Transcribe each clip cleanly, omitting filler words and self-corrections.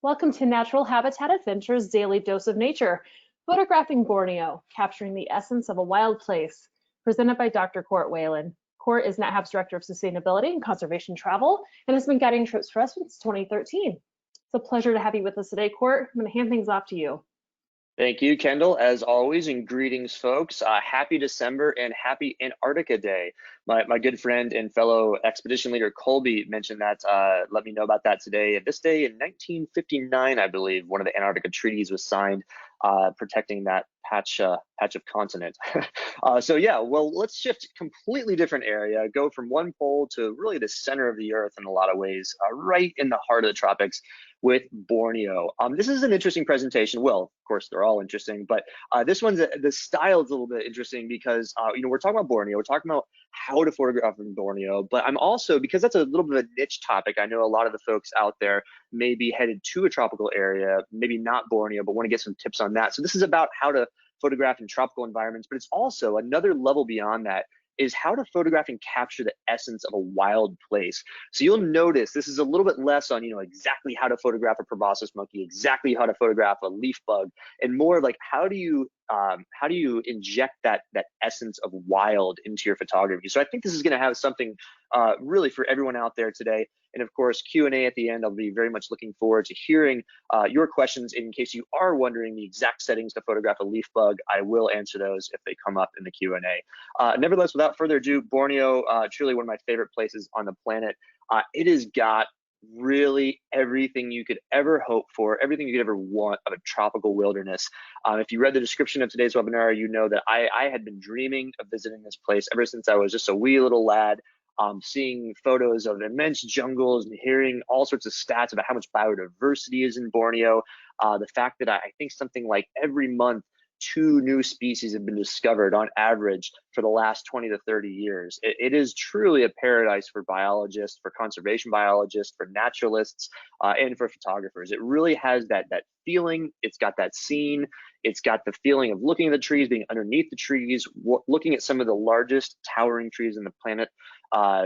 Welcome to Natural Habitat Adventures Daily Dose of Nature, photographing Borneo, capturing the essence of a wild place, presented by Dr. Court Whelan. Court is NatHab's Director of Sustainability and Conservation Travel and has been guiding trips for us since 2013. It's a pleasure to have you with us today, Court. I'm going to hand things off to you. Thank you, Kendall, as always, and greetings, folks. Happy December and happy Antarctica Day. My good friend and fellow expedition leader Colby mentioned that, let me know about that today. This day in 1959, I believe, one of the Antarctica treaties was signed protecting that patch of continent. So yeah, well, let's shift completely different area, go from one pole to really the center of the earth in a lot of ways, right in the heart of the tropics with Borneo. This is an interesting presentation. Well, of course, they're all interesting, but this one's, the style is a little bit interesting because, we're talking about Borneo, we're talking about how to photograph in Borneo, but I'm also, because that's a little bit of a niche topic, I know a lot of the folks out there may be headed to a tropical area, maybe not Borneo, but want to get some tips on that. So this is about how to photograph in tropical environments, but it's also another level beyond that is how to photograph and capture the essence of a wild place. So you'll notice this is a little bit less on, exactly how to photograph a proboscis monkey, exactly how to photograph a leaf bug, and more like how do you inject that essence of wild into your photography. So I think this is going to have something really for everyone out there today. And of course, Q&A at the end. I'll be very much looking forward to hearing your questions. In case you are wondering the exact settings to photograph a leaf bug, I will answer those if they come up in the Q&A. Nevertheless, without further ado, Borneo, truly one of my favorite places on the planet. It has got really everything you could ever hope for, everything you could ever want of a tropical wilderness. If you read the description of today's webinar, you know that I had been dreaming of visiting this place ever since I was just a wee little lad. Seeing photos of immense jungles and hearing all sorts of stats about how much biodiversity is in Borneo. The fact that I think something like every month, 2 new species have been discovered on average for the last 20 to 30 years. It is truly a paradise for biologists, for conservation biologists, for naturalists, and for photographers. It really has that feeling. It's got that scene. It's got the feeling of looking at the trees, being underneath the trees, looking at some of the largest towering trees on the planet.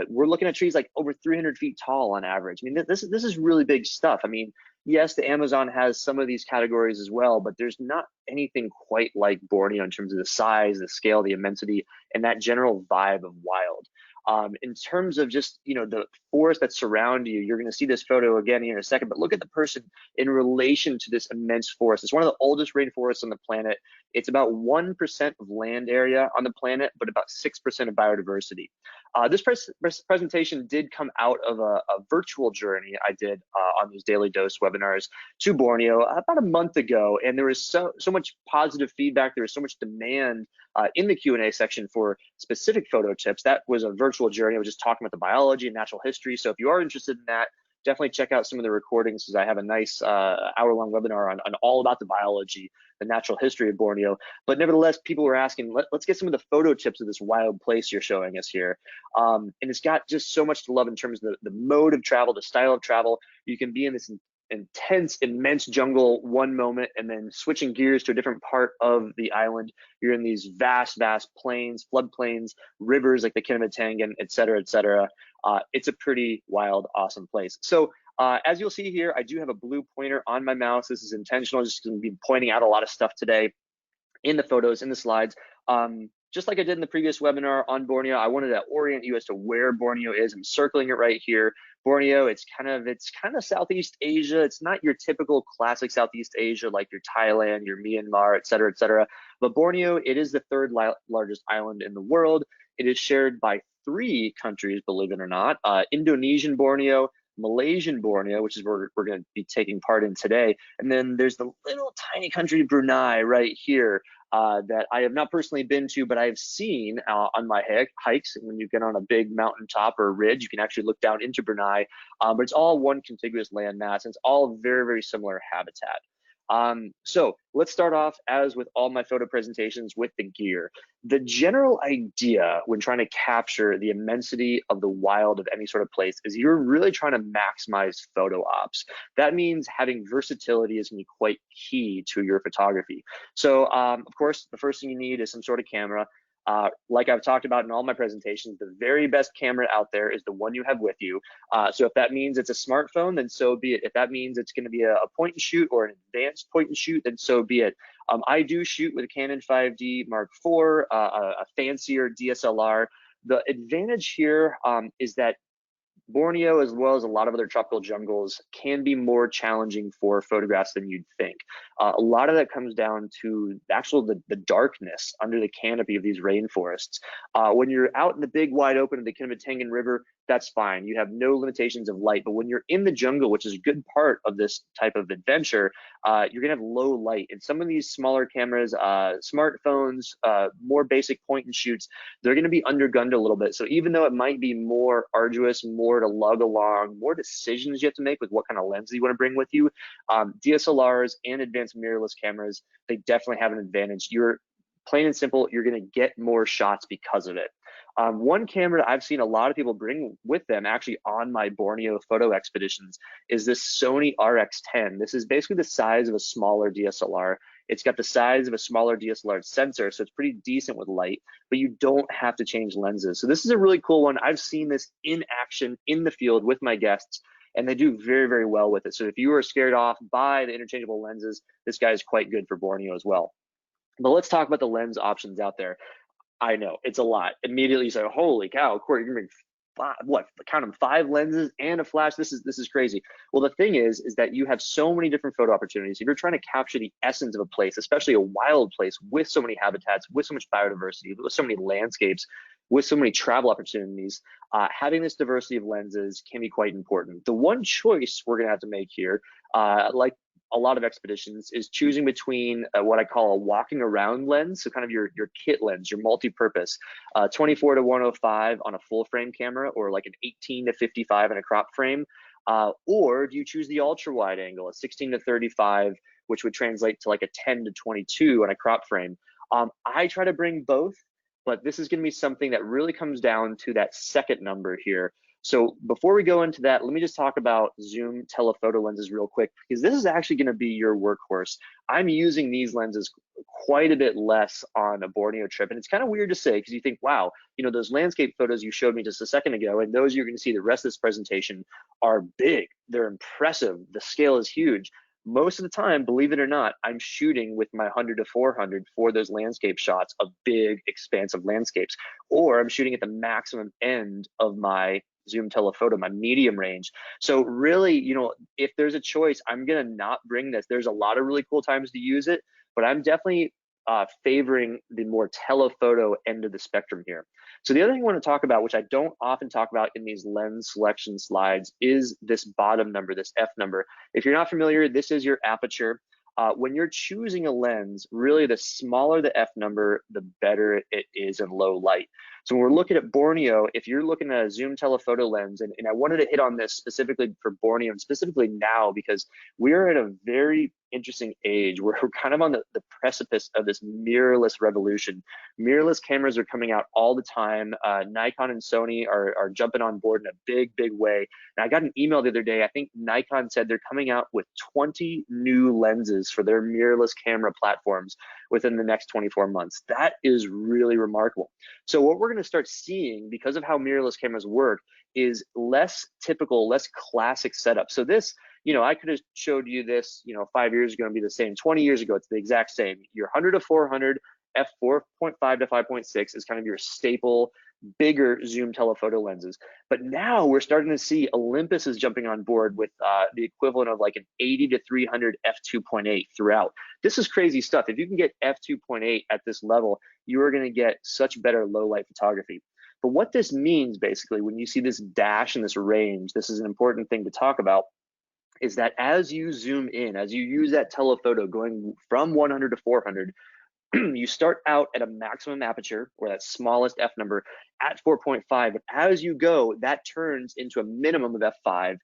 We're looking at trees like over 300 feet tall on average. I mean, this is really big stuff. I mean, yes, the Amazon has some of these categories as well, but there's not anything quite like Borneo in terms of the size, the scale, the immensity, and that general vibe of wild. In terms of just, the forest that surround you, you're going to see this photo again here in a second, but look at the person in relation to this immense forest. It's one of the oldest rainforests on the planet. It's about 1% of land area on the planet, but about 6% of biodiversity. This presentation did come out of a virtual journey I did on these Daily Dose webinars to Borneo about a month ago, and there was so much positive feedback. There was so much demand in the Q&A section for specific photo tips. That was a virtual journey. I was just talking about the biology and natural history. So if you are interested in that, definitely check out some of the recordings, because I have a nice hour-long webinar on all about the biology, the natural history of Borneo. But nevertheless, people were asking, let's get some of the photo tips of this wild place you're showing us here. And it's got just so much to love in terms of the mode of travel, the style of travel. You can be in this intense, immense jungle one moment, and then switching gears to a different part of the island, you're in these vast plains, floodplains, rivers like the Kinabatangan, et cetera, et cetera. It's a pretty wild, awesome place. So as you'll see here, I do have a blue pointer on my mouse. This is intentional, just going to be pointing out a lot of stuff today in the photos, in the slides. Just like I did in the previous webinar on Borneo, I wanted to orient you as to where Borneo is. I'm circling it right here. Borneo, it's kind of Southeast Asia. It's not your typical classic Southeast Asia like your Thailand, your Myanmar, et cetera, et cetera. But Borneo, it is the 3rd largest island in the world. It is shared by 3 countries, believe it or not. Indonesian Borneo, Malaysian Borneo, which is where we're going to be taking part in today. And then there's the little tiny country Brunei right here that I have not personally been to, but I've seen on my hikes. And when you get on a big mountaintop or a ridge, you can actually look down into Brunei. But it's all one contiguous landmass, and it's all very, very similar habitat. So let's start off, as with all my photo presentations, with the gear. The general idea when trying to capture the immensity of the wild of any sort of place is you're really trying to maximize photo ops. That means having versatility is going to be quite key to your photography. So of course, the first thing you need is some sort of camera. Like I've talked about in all my presentations, the very best camera out there is the one you have with you. So if that means it's a smartphone, then so be it. If that means it's going to be a point and shoot or an advanced point and shoot, then so be it. I do shoot with a Canon 5D Mark IV, a fancier DSLR. The advantage here is that Borneo, as well as a lot of other tropical jungles, can be more challenging for photographs than you'd think. A lot of that comes down to the darkness under the canopy of these rainforests. When you're out in the big wide open of the Kinabatangan River, that's fine. You have no limitations of light. But when you're in the jungle, which is a good part of this type of adventure, you're gonna have low light. And some of these smaller cameras, smartphones, more basic point and shoots, they're gonna be undergunned a little bit. So even though it might be more arduous, more to lug along, more decisions you have to make with what kind of lens you want to bring with you, DSLRs and advanced mirrorless cameras, they definitely have an advantage. You're plain and simple, you're going to get more shots because of it. One camera I've seen a lot of people bring with them actually on my Borneo photo expeditions is this Sony RX10. This is basically the size of a smaller DSLR. It's got the size of a smaller DSLR sensor, so it's pretty decent with light, but you don't have to change lenses. So this is a really cool one. I've seen this in action in the field with my guests, and they do very, very well with it. So if you are scared off by the interchangeable lenses, this guy is quite good for Borneo as well. But let's talk about the lens options out there. I know, it's a lot. Immediately you say, holy cow, Corey, you're gonna bring count them, 5 lenses and a flash. This is crazy. Well, the thing is that you have so many different photo opportunities. If you're trying to capture the essence of a place, especially a wild place with so many habitats, with so much biodiversity, with so many landscapes, with so many travel opportunities, having this diversity of lenses can be quite important. The one choice we're gonna have to make here, like a lot of expeditions, is choosing between what I call a walking around lens, so kind of your kit lens, your multi-purpose, 24 to 105 on a full frame camera, or like an 18 to 55 in a crop frame, or do you choose the ultra wide angle, a 16 to 35, which would translate to like a 10 to 22 on a crop frame. I try to bring both, but this is going to be something that really comes down to that second number here. So before we go into that, let me just talk about zoom telephoto lenses real quick, because this is actually going to be your workhorse. I'm using these lenses quite a bit less on a Borneo trip, and it's kind of weird to say, because you think, wow, you know, those landscape photos you showed me just a second ago, and those you're going to see the rest of this presentation, are big, they're impressive, the scale is huge. Most of the time, believe it or not, I'm shooting with my 100 to 400 for those landscape shots of big, expansive landscapes, or I'm shooting at the maximum end of my zoom telephoto, my medium range. So really, you know, if there's a choice, I'm gonna not bring this. There's a lot of really cool times to use it, but I'm definitely favoring the more telephoto end of the spectrum here. So the other thing I want to talk about, which I don't often talk about in these lens selection slides, is this bottom number, this F number. If you're not familiar, this is your aperture. When you're choosing a lens, really the smaller the F number, the better it is in low light. So when we're looking at Borneo, if you're looking at a zoom telephoto lens, and I wanted to hit on this specifically for Borneo, and specifically now, because we're at a very interesting age where we're kind of on the precipice of this mirrorless revolution. Mirrorless cameras are coming out all the time. Nikon and Sony are jumping on board in a big, big way. And I got an email the other day, I think Nikon said they're coming out with 20 new lenses for their mirrorless camera platforms within the next 24 months. That is really remarkable. So what we're going to start seeing, because of how mirrorless cameras work, is less typical, less classic setup. So this, you know, I could have showed you this, you know, 5 years ago and be the same. 20 years ago, it's the exact same. Your 100 to 400, f4.5 to 5.6 is kind of your staple, bigger zoom telephoto lenses. But now we're starting to see Olympus is jumping on board with the equivalent of like an 80 to 300 f2.8 throughout. This is crazy stuff. If you can get f2.8 at this level, you are going to get such better low light photography. But what this means, basically, when you see this dash and this range, this is an important thing to talk about, is that as you zoom in, as you use that telephoto going from 100 to 400, you start out at a maximum aperture, or that smallest F number, at 4.5. But as you go, that turns into a minimum of f5,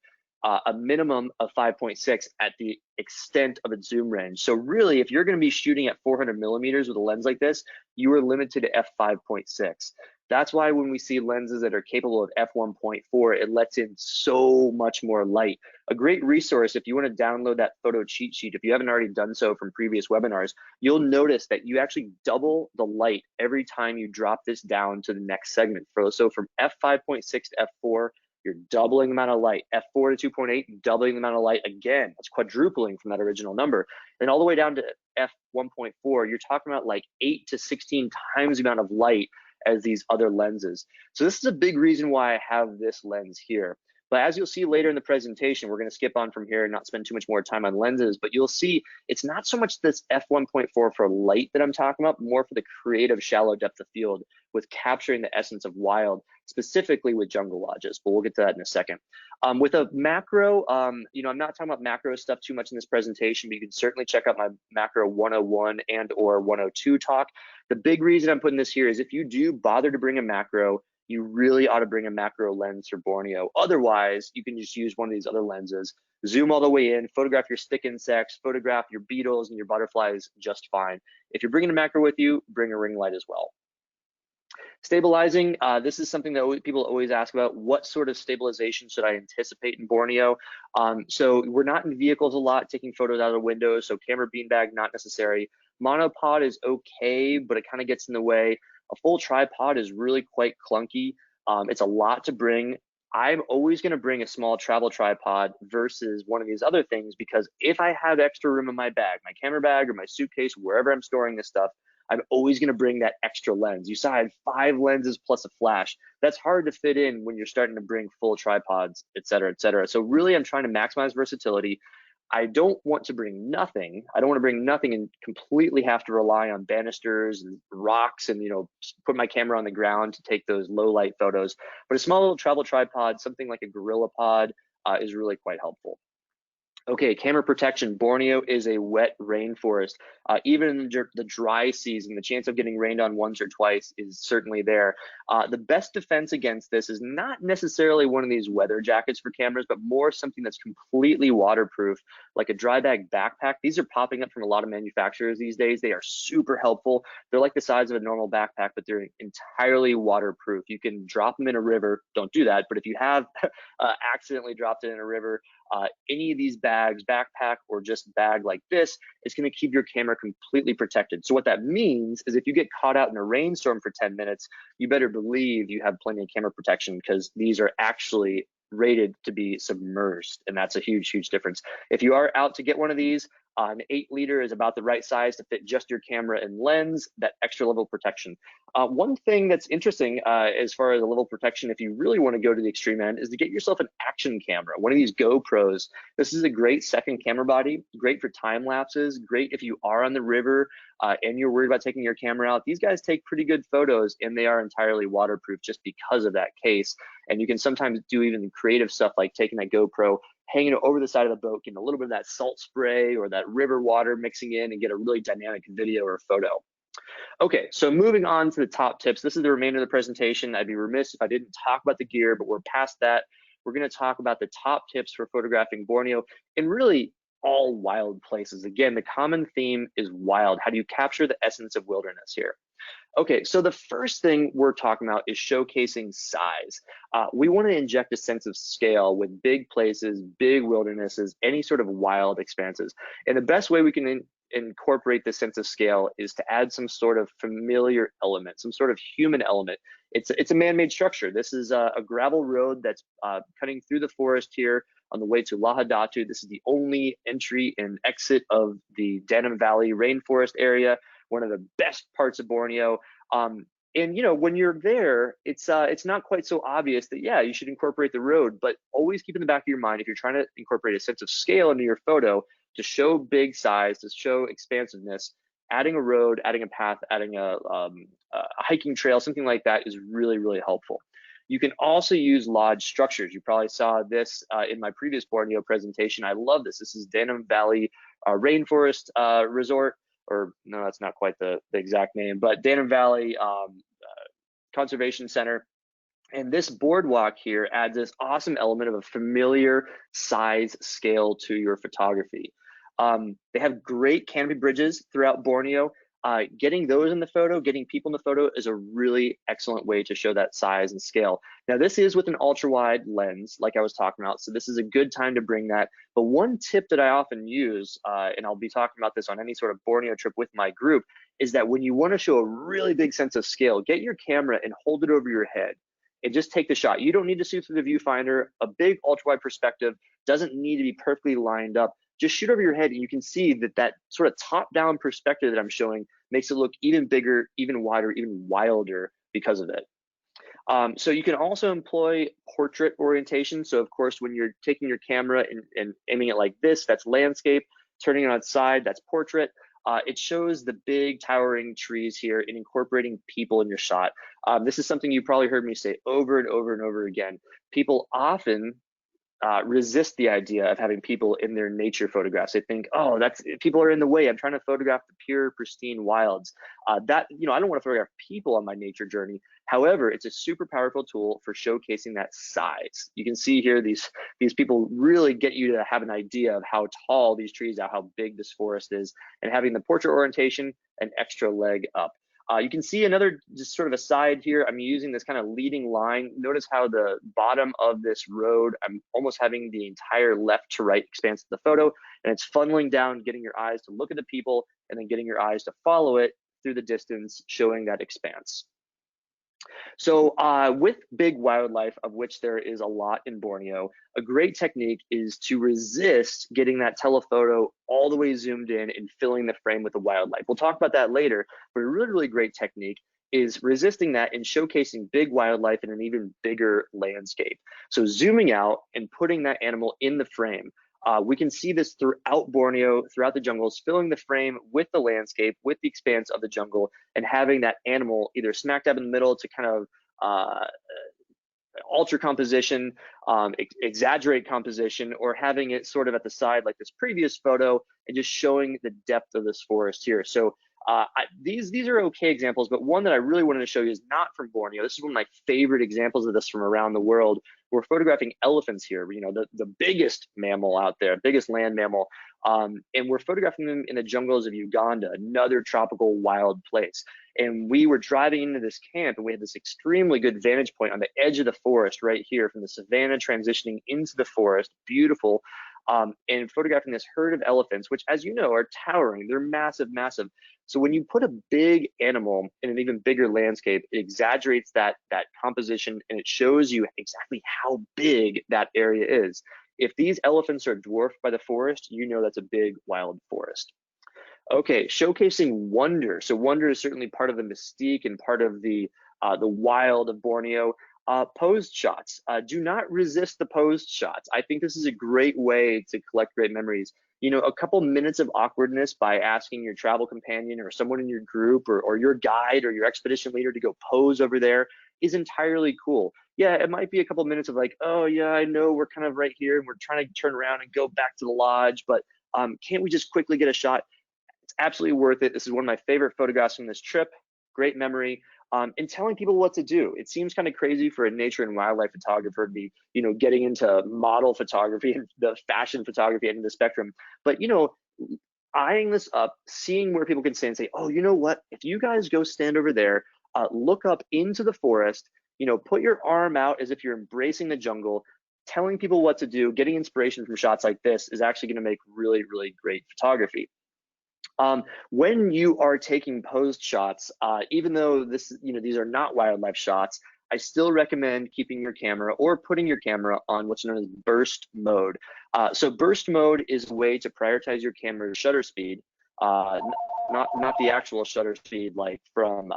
a minimum of 5.6 at the extent of its zoom range. So really, if you're going to be shooting at 400 millimeters with a lens like this, you are limited to f5.6. That's why when we see lenses that are capable of f1.4, it lets in so much more light. A great resource if you want to download that photo cheat sheet, if you haven't already done so from previous webinars, you'll notice that you actually double the light every time you drop this down to the next segment. So from f5.6 to f4, you're doubling the amount of light. F4 to 2.8, doubling the amount of light again. That's quadrupling from that original number. And all the way down to f1.4, you're talking about like 8 to 16 times the amount of light as these other lenses. So this is a big reason why I have this lens here. But as you'll see later in the presentation, we're going to skip on from here and not spend too much more time on lenses, but you'll see it's not so much this f1.4 for light that I'm talking about, more for the creative shallow depth of field with capturing the essence of wild, specifically with jungle lodges, but we'll get to that in a second. With a macro, I'm not talking about macro stuff too much in this presentation, but you can certainly check out my macro 101 and or 102 talk. The big reason I'm putting this here is if you do bother to bring a macro, you really ought to bring a macro lens for Borneo. Otherwise, you can just use one of these other lenses, zoom all the way in, photograph your stick insects, photograph your beetles and your butterflies just fine. If you're bringing a macro with you, bring a ring light as well. Stabilizing, this is something that people always ask about. What sort of stabilization should I anticipate in Borneo? So we're not in vehicles a lot, taking photos out of the window, so camera beanbag, not necessary. Monopod is okay, but it kind of gets in the way. A full tripod is really quite clunky. It's a lot to bring. I'm always going to bring a small travel tripod versus one of these other things, because if I have extra room in my bag, my camera bag or my suitcase, wherever I'm storing this stuff, I'm always going to bring that extra lens. You saw I had 5 lenses plus a flash. That's hard to fit in when you're starting to bring full tripods, et cetera, et cetera. So really, I'm trying to maximize versatility. I don't want to bring nothing. I don't want to bring nothing and completely have to rely on banisters and rocks and, put my camera on the ground to take those low light photos. But a small little travel tripod, something like a gorilla pod, is really quite helpful. Okay, camera protection. Borneo is a wet rainforest. Even in the dry season, the chance of getting rained on once or twice is certainly there. The best defense against this is not necessarily one of these weather jackets for cameras, but more something that's completely waterproof, like a dry bag backpack. These are popping up from a lot of manufacturers these days. They are super helpful. They're like the size of a normal backpack, but they're entirely waterproof. You can drop them in a river. Don't do that. But if you have accidentally dropped it in a river, any of these bags, backpack or just bag like this, is going to keep your camera completely protected. So what that means is if you get caught out in a rainstorm for 10 minutes, you better believe you have plenty of camera protection, because these are actually rated to be submerged, and that's a huge, huge difference. If you are out to get one of these, an 8-liter is about the right size to fit just your camera and lens, that extra level of protection. One thing that's interesting as far as a level of protection, if you really want to go to the extreme end, is to get yourself an action camera, one of these GoPros. This is a great second camera body, great for time lapses, great if you are on the river and you're worried about taking your camera out. These guys take pretty good photos, and they are entirely waterproof just because of that case. And you can sometimes do even creative stuff like taking that GoPro, hanging it over the side of the boat, getting a little bit of that salt spray or that river water mixing in, and get a really dynamic video or photo. Okay, so moving on to the top tips. This is the remainder of the presentation. I'd be remiss if I didn't talk about the gear, but we're past that. We're going to talk about the top tips for photographing Borneo in really all wild places. Again, the common theme is wild. How do you capture the essence of wilderness here? Okay, so the first thing we're talking about is showcasing size. We want to inject a sense of scale with big places, big wildernesses, any sort of wild expanses. And the best way we can incorporate this sense of scale is to add some sort of familiar element, some sort of human element. It's a man-made structure. This is a gravel road that's cutting through the forest here on the way to Lahadatu. This is the only entry and exit of the Danam Valley rainforest area, one of the best parts of Borneo. And when you're there, it's not quite so obvious that, yeah, you should incorporate the road, but always keep in the back of your mind, if you're trying to incorporate a sense of scale into your photo, to show big size, to show expansiveness, adding a road, adding a path, adding a hiking trail, something like that is really, really helpful. You can also use lodge structures. You probably saw this in my previous Borneo presentation. I love this. This is Danam Valley Rainforest Resort, or no, that's not quite the exact name, but Danam Valley Conservation Center. And this boardwalk here adds this awesome element of a familiar size scale to your photography. They have great canopy bridges throughout Borneo. getting those in the photo, getting people in the photo is a really excellent way to show that size and scale. Now, this is with an ultra wide lens, like I was talking about, so this is a good time to bring that. But one tip that I often use, and I'll be talking about this on any sort of Borneo trip with my group, is that when you want to show a really big sense of scale, get your camera and hold it over your head and just take the shot. You don't need to see through the viewfinder. A big ultra wide perspective doesn't need to be perfectly lined up. Just shoot over your head, and you can see that that sort of top-down perspective that I'm showing makes it look even bigger, even wider, even wilder because of it. So you can also employ portrait orientation. So of course, when you're taking your camera and aiming it like this, that's landscape. Turning it on its side, that's portrait. It shows the big towering trees here and incorporating people in your shot. This is something you probably heard me say over and over and over again. People often resist the idea of having people in their nature photographs. They think, oh, people are in the way. I'm trying to photograph the pure, pristine wilds. I don't want to photograph people on my nature journey. However, it's a super powerful tool for showcasing that size. You can see here these people really get you to have an idea of how tall these trees are, how big this forest is, and having the portrait orientation an extra leg up. You can see another just sort of aside here. I'm using this kind of leading line. Notice how the bottom of this road, I'm almost having the entire left to right expanse of the photo, and it's funneling down, getting your eyes to look at the people and then getting your eyes to follow it through the distance, showing that expanse. So with big wildlife, of which there is a lot in Borneo, a great technique is to resist getting that telephoto all the way zoomed in and filling the frame with the wildlife. We'll talk about that later, but a really, really great technique is resisting that and showcasing big wildlife in an even bigger landscape. So zooming out and putting that animal in the frame. We can see this throughout Borneo, throughout the jungles, filling the frame with the landscape, with the expanse of the jungle, and having that animal either smack dab in the middle to kind of alter composition, exaggerate composition, or having it sort of at the side like this previous photo and just showing the depth of this forest here. So these are okay examples, but one that I really wanted to show you is not from Borneo. This is one of my favorite examples of this from around the world. We're photographing elephants here, the biggest mammal out there, biggest land mammal, and we're photographing them in the jungles of Uganda, another tropical wild place. And we were driving into this camp, and we had this extremely good vantage point on the edge of the forest right here, from the savanna transitioning into the forest, beautiful, and photographing this herd of elephants, which, as you know, are towering. They're massive, massive. So when you put a big animal in an even bigger landscape, it exaggerates that composition, and it shows you exactly how big that area is. If these elephants are dwarfed by the forest, you know that's a big wild forest. Okay, showcasing wonder. So wonder is certainly part of the mystique and part of the wild of Borneo. Posed shots. Do not resist the posed shots. I think this is a great way to collect great memories. A couple minutes of awkwardness by asking your travel companion or someone in your group or your guide or your expedition leader to go pose over there is entirely cool. Yeah, it might be a couple minutes of like, oh yeah, I know we're kind of right here and we're trying to turn around and go back to the lodge, but can't we just quickly get a shot? It's absolutely worth it. This is one of my favorite photographs from this trip. Great memory. And telling people what to do. It seems kind of crazy for a nature and wildlife photographer to be, getting into model photography and the fashion photography end of the spectrum. But, eyeing this up, seeing where people can stand and say, oh, you know what? If you guys go stand over there, look up into the forest, put your arm out as if you're embracing the jungle, telling people what to do, getting inspiration from shots like this is actually going to make really, really great photography. When you are taking posed shots, even though these are not wildlife shots, I still recommend keeping your camera or putting your camera on what's known as burst mode. So burst mode is a way to prioritize your camera's shutter speed, not the actual shutter speed like from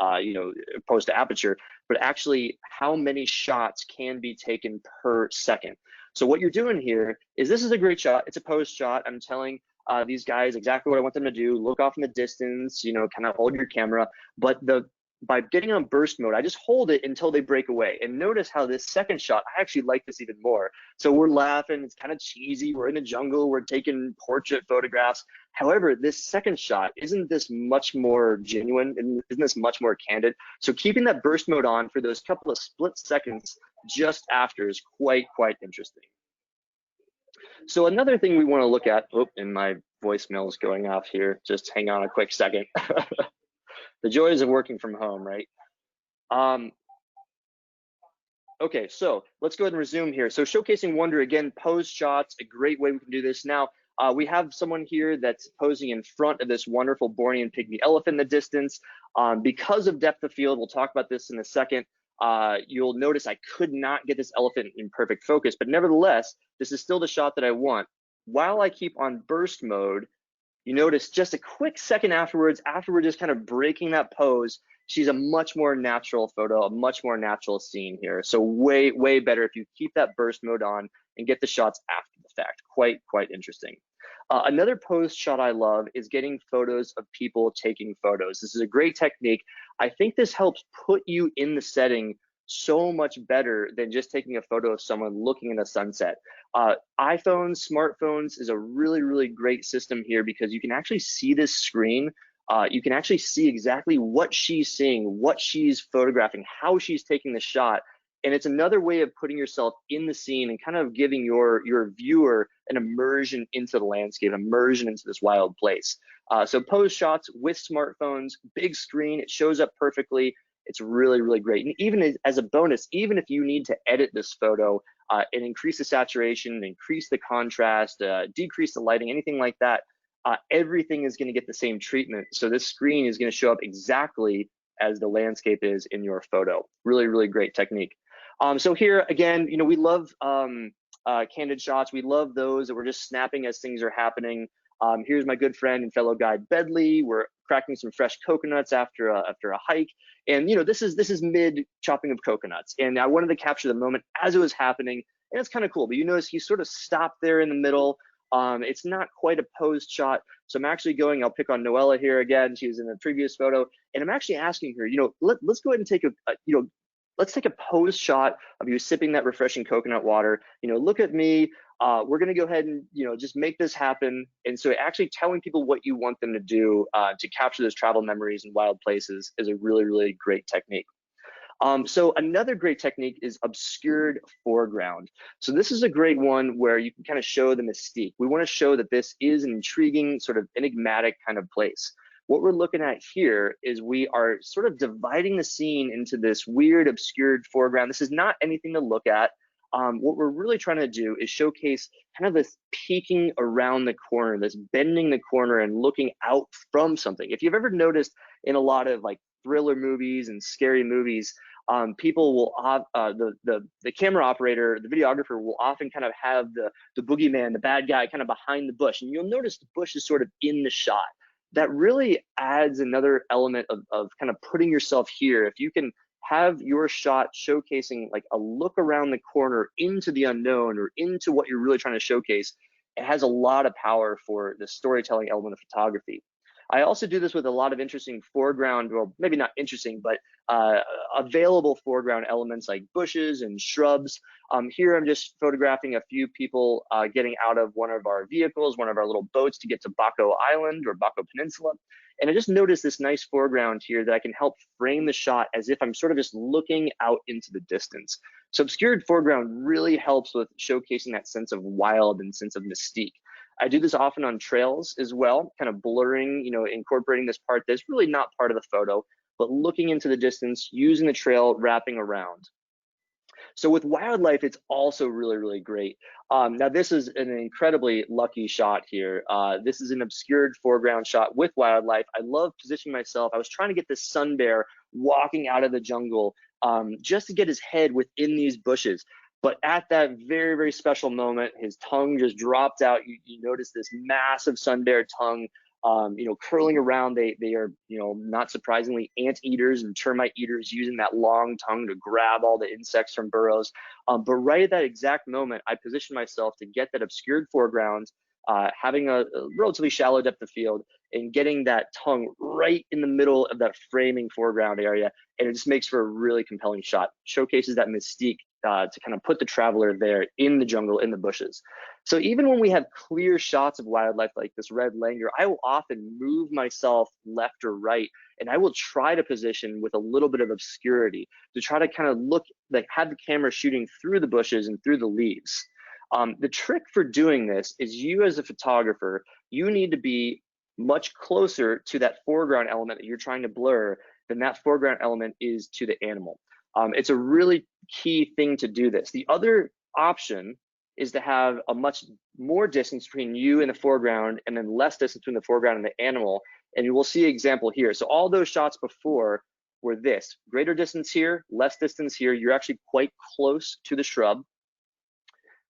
post to aperture, but actually how many shots can be taken per second. So what you're doing here is this is a great shot. It's a posed shot. I'm telling these guys exactly what I want them to do. Look off in the distance, kind of hold your camera. But by getting on burst mode, I just hold it until they break away. And notice how this second shot, I actually like this even more. So we're laughing, it's kind of cheesy. We're in the jungle, we're taking portrait photographs. However, this second shot, isn't this much more genuine? And isn't this much more candid? So keeping that burst mode on for those couple of split seconds just after is quite interesting. So another thing we want to look at, and my voicemail is going off here. Just hang on a quick second. The joys of working from home, right? Okay, so let's go ahead and resume here. So showcasing wonder, again, pose shots, a great way we can do this. Now, we have someone here that's posing in front of this wonderful Bornean pygmy elephant in the distance. Because of depth of field, we'll talk about this in a second. You'll notice I could not get this elephant in perfect focus, but nevertheless, this is still the shot that I want. While I keep on burst mode, you notice just a quick second afterwards, after we're just kind of breaking that pose, she's a much more natural photo, a much more natural scene here. So way, way better if you keep that burst mode on and get the shots after the fact. Quite interesting. Another pose shot I love is getting photos of people taking photos. This is a great technique. I think this helps put you in the setting so much better than just taking a photo of someone looking at a sunset. iPhones, smartphones is a really, really great system here because you can actually see this screen. You can actually see exactly what she's seeing, what she's photographing, how she's taking the shot. And it's another way of putting yourself in the scene and kind of giving your viewer an immersion into the landscape, immersion into this wild place. So pose shots with smartphones, big screen, it shows up perfectly. It's really, really great. And even as a bonus, even if you need to edit this photo and increase the saturation, increase the contrast, decrease the lighting, anything like that, everything is going to get the same treatment. So this screen is going to show up exactly as the landscape is in your photo. Really, really great technique. So here again, we love candid shots. We love those that we're just snapping as things are happening. Here's my good friend and fellow guide Bedley. We're cracking some fresh coconuts after a hike, and this is mid chopping of coconuts. And I wanted to capture the moment as it was happening, and it's kind of cool. But you notice he sort of stopped there in the middle. It's not quite a posed shot, so I'm actually going. I'll pick on Noella here again. She was in the previous photo, and I'm actually asking her. Let's go ahead and take let's take a pose shot of you sipping that refreshing coconut water. Look at me. We're going to go ahead and just make this happen. And so actually telling people what you want them to do to capture those travel memories in wild places is a really, really great technique. So another great technique is obscured foreground. So this is a great one where you can kind of show the mystique. We want to show that this is an intriguing, sort of enigmatic kind of place. What we're looking at here is we are sort of dividing the scene into this weird obscured foreground. This is not anything to look at. What we're really trying to do is showcase kind of this peeking around the corner, this bending the corner and looking out from something. If you've ever noticed in a lot of like thriller movies and scary movies, people will the camera operator, the videographer will often kind of have the boogeyman, the bad guy, kind of behind the bush, and you'll notice the bush is sort of in the shot. That really adds another element of kind of putting yourself here. If you can have your shot showcasing like a look around the corner into the unknown or into what you're really trying to showcase, it has a lot of power for the storytelling element of photography. I also do this with a lot of interesting foreground, well, maybe not interesting, but available foreground elements like bushes and shrubs. Here I'm just photographing a few people getting out of one of our vehicles, one of our little boats to get to Baco Island or Baco Peninsula. And I just noticed this nice foreground here that I can help frame the shot as if I'm sort of just looking out into the distance. So obscured foreground really helps with showcasing that sense of wild and sense of mystique. I do this often on trails as well, kind of blurring, incorporating this part that's really not part of the photo, but looking into the distance, using the trail, wrapping around. So with wildlife, it's also really, really great. Now this is an incredibly lucky shot here. This is an obscured foreground shot with wildlife. I love positioning myself. I was trying to get this sun bear walking out of the jungle just to get his head within these bushes. But at that very, very special moment, his tongue just dropped out. You notice this massive sun bear tongue, curling around. They are, not surprisingly, anteaters and termite eaters using that long tongue to grab all the insects from burrows. But right at that exact moment, I positioned myself to get that obscured foreground, having a relatively shallow depth of field, and getting that tongue right in the middle of that framing foreground area. And it just makes for a really compelling shot, showcases that mystique to kind of put the traveler there in the jungle, in the bushes. So even when we have clear shots of wildlife like this red langur, I will often move myself left or right, and I will try to position with a little bit of obscurity to try to kind of look, like have the camera shooting through the bushes and through the leaves. The trick for doing this is you as a photographer, you need to be much closer to that foreground element that you're trying to blur than that foreground element is to the animal. It's a really key thing to do this. The other option is to have a much more distance between you and the foreground, and then less distance between the foreground and the animal. And you will see an example here. So all those shots before were this: greater distance here, less distance here. You're actually quite close to the shrub.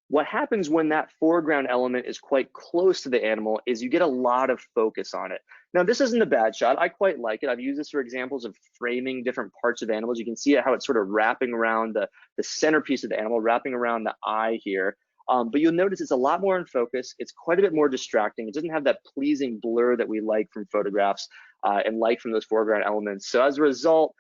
What happens when that foreground element is quite close to the animal is you get a lot of focus on it. Now, this isn't a bad shot. I quite like it. I've used this for examples of framing different parts of animals. You can see how it's sort of wrapping around the centerpiece of the animal, wrapping around the eye here. But you'll notice it's a lot more in focus. It's quite a bit more distracting. It doesn't have that pleasing blur that we like from photographs and like from those foreground elements. So as a result,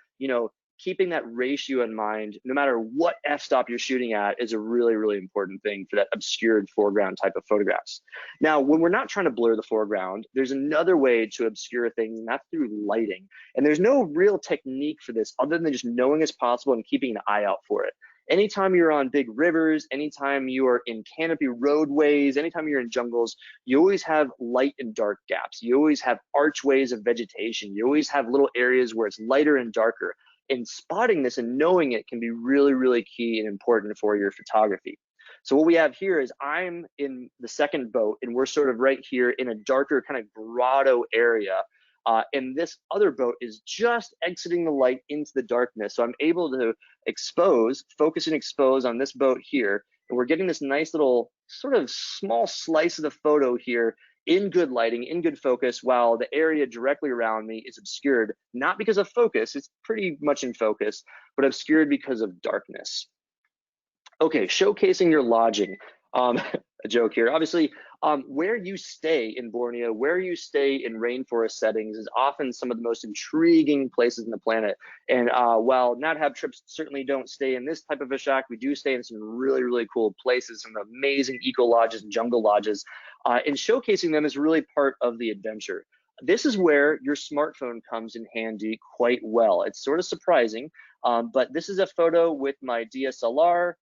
keeping that ratio in mind, no matter what f-stop you're shooting at, is a really, really important thing for that obscured foreground type of photographs. Now, when we're not trying to blur the foreground, there's another way to obscure things, and that's through lighting. And there's no real technique for this other than just knowing it's possible and keeping an eye out for it. Anytime you're on big rivers, anytime you are in canopy roadways, anytime you're in jungles, you always have light and dark gaps. You always have archways of vegetation. You always have little areas where it's lighter and darker. And spotting this and knowing it can be really, really key and important for your photography. So what we have here is I'm in the second boat, and we're sort of right here in a darker kind of grotto area. And this other boat is just exiting the light into the darkness. So I'm able to focus and expose on this boat here. And we're getting this nice little sort of small slice of the photo here in good lighting, in good focus, while the area directly around me is obscured, not because of focus, it's pretty much in focus, but obscured because of darkness. Okay, showcasing your lodging. A joke here. Obviously, where you stay in Borneo, where you stay in rainforest settings is often some of the most intriguing places on the planet. And while NatHab trips certainly don't stay in this type of a shack, we do stay in some really, really cool places, some amazing eco lodges and jungle lodges. And showcasing them is really part of the adventure. This is where your smartphone comes in handy quite well. It's sort of surprising, but this is a photo with my DSLR,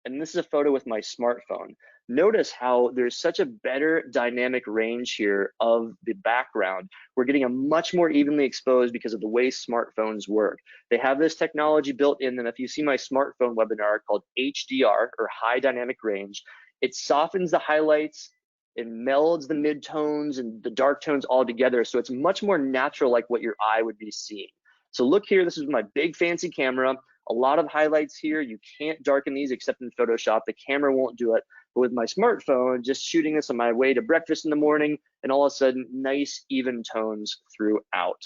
and this is a photo with my smartphone. Notice how there's such a better dynamic range here of the background. We're getting a much more evenly exposed because of the way smartphones work. They have this technology built in them. If you see my smartphone webinar called HDR, or High Dynamic Range, it softens the highlights, it melds the midtones and the dark tones all together. So it's much more natural, like what your eye would be seeing. So look here, this is my big fancy camera. A lot of highlights here. You can't darken these except in Photoshop. The camera won't do it. But with my smartphone, just shooting this on my way to breakfast in the morning, and all of a sudden, nice even tones throughout.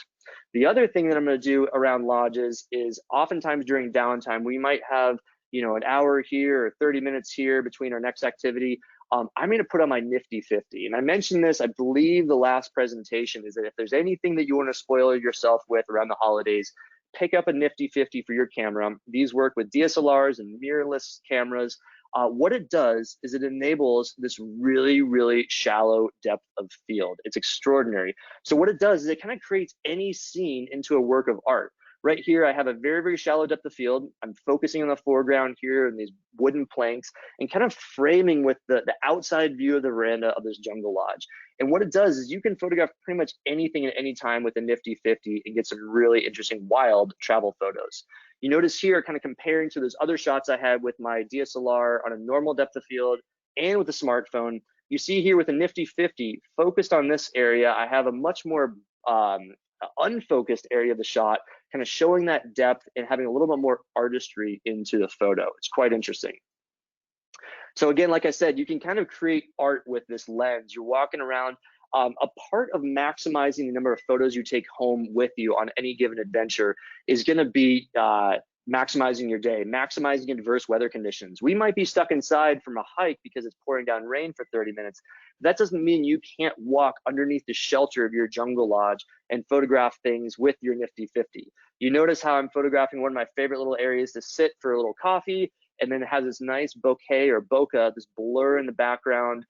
The other thing that I'm going to do around lodges is oftentimes during downtime, we might have an hour here or 30 minutes here between our next activity. I'm going to put on my nifty 50. And I mentioned this, I believe the last presentation, is that if there's anything that you want to spoil yourself with around the holidays, pick up a nifty 50 for your camera. These work with DSLRs and mirrorless cameras. What it does is it enables this really, really shallow depth of field. It's extraordinary. So what it does is it kind of creates any scene into a work of art. Right here, I have a very, very shallow depth of field. I'm focusing on the foreground here and these wooden planks and kind of framing with the outside view of the veranda of this jungle lodge. And what it does is you can photograph pretty much anything at any time with a nifty 50 and get some really interesting, wild travel photos. You notice here, kind of comparing to those other shots I had with my DSLR on a normal depth of field and with a smartphone, you see here with a nifty 50, focused on this area, I have a much more unfocused area of the shot, kind of showing that depth and having a little bit more artistry into the photo. It's quite interesting. So again, like I said, you can kind of create art with this lens. You're walking around. A part of maximizing the number of photos you take home with you on any given adventure is going to be maximizing your day, maximizing adverse weather conditions. We might be stuck inside from a hike because it's pouring down rain for 30 minutes. That doesn't mean you can't walk underneath the shelter of your jungle lodge and photograph things with your nifty 50. You notice how I'm photographing one of my favorite little areas to sit for a little coffee, and then it has this nice bokeh or bokeh, this blur in the background,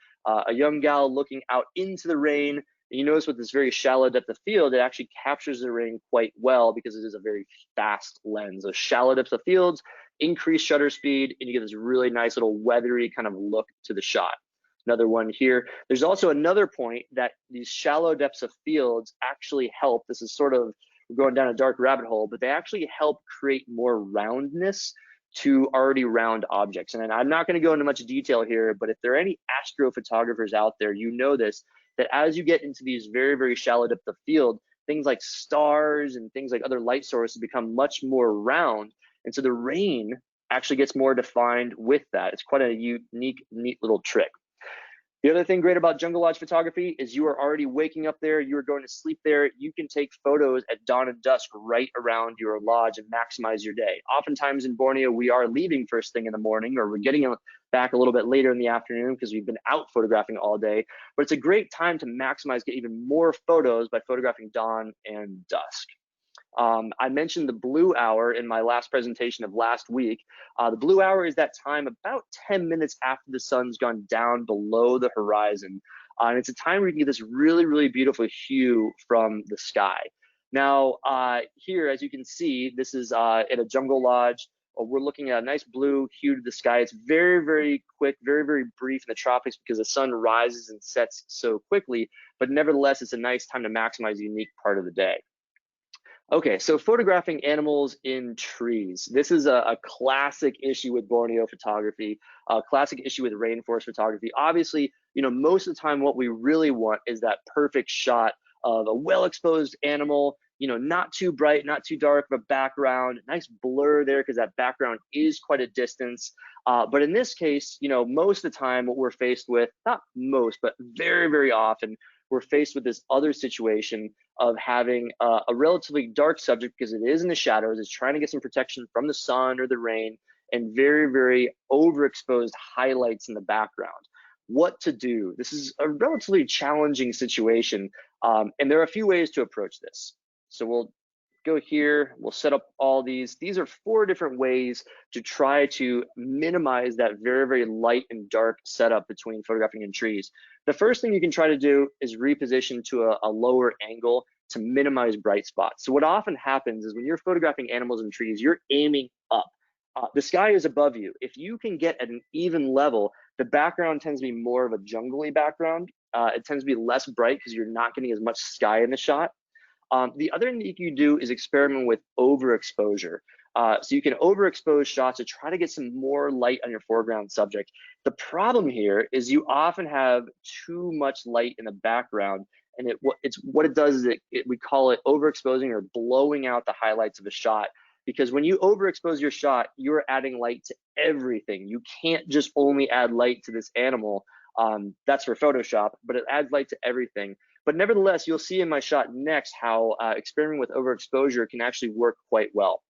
a young gal looking out into the rain. And you notice with this very shallow depth of field, it actually captures the rain quite well because it is a very fast lens. So shallow depths of fields, increased shutter speed, and you get this really nice little weathery kind of look to the shot. another one here. There's also another point that these shallow depths of fields actually help. This is sort of, we're going down a dark rabbit hole, but they actually help create more roundness to already round objects. And I'm not going to go into much detail here, but if there are any astrophotographers out there, you know this, that as you get into these very, very shallow depth of field, things like stars and things like other light sources become much more round. And so the rain actually gets more defined with that. It's quite a unique, neat little trick. The other thing great about jungle lodge photography is you are already waking up there, you are going to sleep there, you can take photos at dawn and dusk right around your lodge and maximize your day. Oftentimes in Borneo, we are leaving first thing in the morning, or we're getting back a little bit later in the afternoon because we've been out photographing all day, but it's a great time to maximize, get even more photos by photographing dawn and dusk. I mentioned the blue hour in my last presentation of last week. The blue hour is that time about 10 minutes after the sun's gone down below the horizon. And it's a time where you can get this really, really beautiful hue from the sky. Now, here, as you can see, this is at a jungle lodge. We're looking at a nice blue hue to the sky. It's very, very quick, very, very brief in the tropics because the sun rises and sets so quickly. But nevertheless, it's a nice time to maximize a unique part of the day. Okay, so photographing animals in trees. This is a classic issue with Borneo photography, a classic issue with rainforest photography. Obviously, you know, most of the time what we really want is that perfect shot of a well-exposed animal, you know, not too bright, not too dark of a background, nice blur there because that background is quite a distance. But in this case, you know, most of the time what we're faced with, not most, but very, very often, we're faced with this other situation of having a relatively dark subject because it is in the shadows, it's trying to get some protection from the sun or the rain, and very, very overexposed highlights in the background. What to do? This is a relatively challenging situation, and there are a few ways to approach this. So we'll go here, we'll set up all these. These are 4 different ways to try to minimize that very, very light and dark setup between photographing and trees. The first thing you can try to do is reposition to a lower angle to minimize bright spots. So what often happens is when you're photographing animals and trees, you're aiming up. The sky is above you. If you can get at an even level, the background tends to be more of a jungly background. It tends to be less bright because you're not getting as much sky in the shot. The other thing that you can do is experiment with overexposure. So you can overexpose shots to try to get some more light on your foreground subject. The problem here is you often have too much light in the background, and what it does is we call it overexposing or blowing out the highlights of a shot. Because when you overexpose your shot, you're adding light to everything. You can't just only add light to this animal. That's for Photoshop, but it adds light to everything. But nevertheless, you'll see in my shot next how experimenting with overexposure can actually work quite well.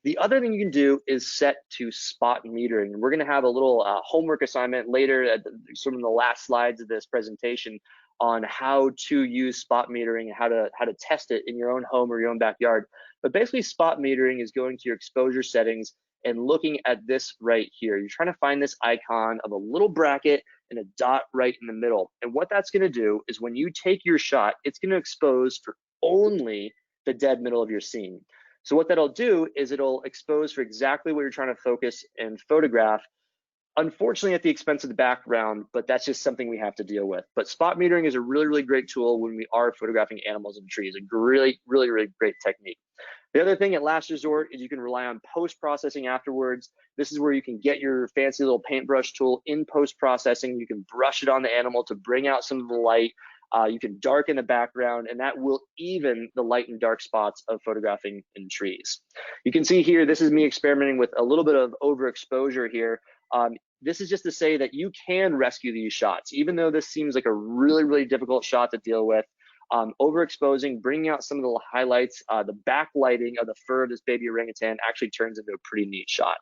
The other thing you can do is set to spot metering. We're going to have a little homework assignment later at sort of the last slides of this presentation on how to use spot metering and how to test it in your own home or your own backyard. But basically, spot metering is going to your exposure settings and looking at this right here. You're trying to find this icon of a little bracket and a dot right in the middle. And what that's going to do is when you take your shot, it's going to expose for only the dead middle of your scene. So what that'll do is it'll expose for exactly what you're trying to focus and photograph, unfortunately at the expense of the background, but that's just something we have to deal with. But spot metering is a really, really great tool when we are photographing animals and trees. A really, really, really great technique. The other thing at last resort is you can rely on post-processing afterwards. This is where you can get your fancy little paintbrush tool in post-processing. You can brush it on the animal to bring out some of the light. You can darken the background, and that will even the light and dark spots of photographing in trees. You can see here, this is me experimenting with a little bit of overexposure here. This is just to say that you can rescue these shots, even though this seems like a really, really difficult shot to deal with. Overexposing, bringing out some of the highlights, the backlighting of the fur of this baby orangutan actually turns into a pretty neat shot.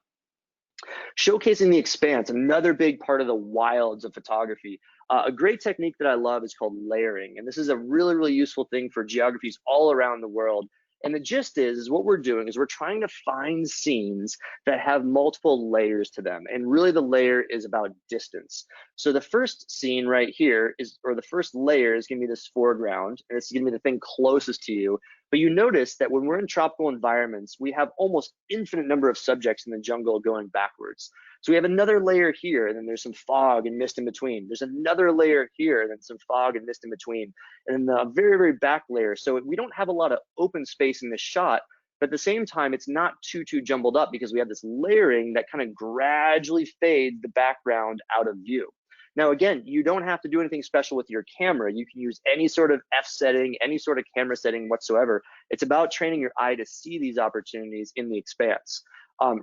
Showcasing the expanse, another big part of the wilds of photography. A great technique that I love is called layering, and this is a really, really useful thing for geographies all around the world. And the gist is what we're doing is we're trying to find scenes that have multiple layers to them. And really the layer is about distance. So the first scene right here is, or the first layer is gonna be this foreground, and it's gonna be the thing closest to you. But you notice that when we're in tropical environments, we have almost infinite number of subjects in the jungle going backwards. So we have another layer here, and then there's some fog and mist in between. There's another layer here, and then some fog and mist in between, and then the very, very back layer. So we don't have a lot of open space in this shot, but at the same time, it's not too jumbled up because we have this layering that kind of gradually fades the background out of view. Now, again, you don't have to do anything special with your camera. You can use any sort of F setting, any sort of camera setting whatsoever. It's about training your eye to see these opportunities in the expanse.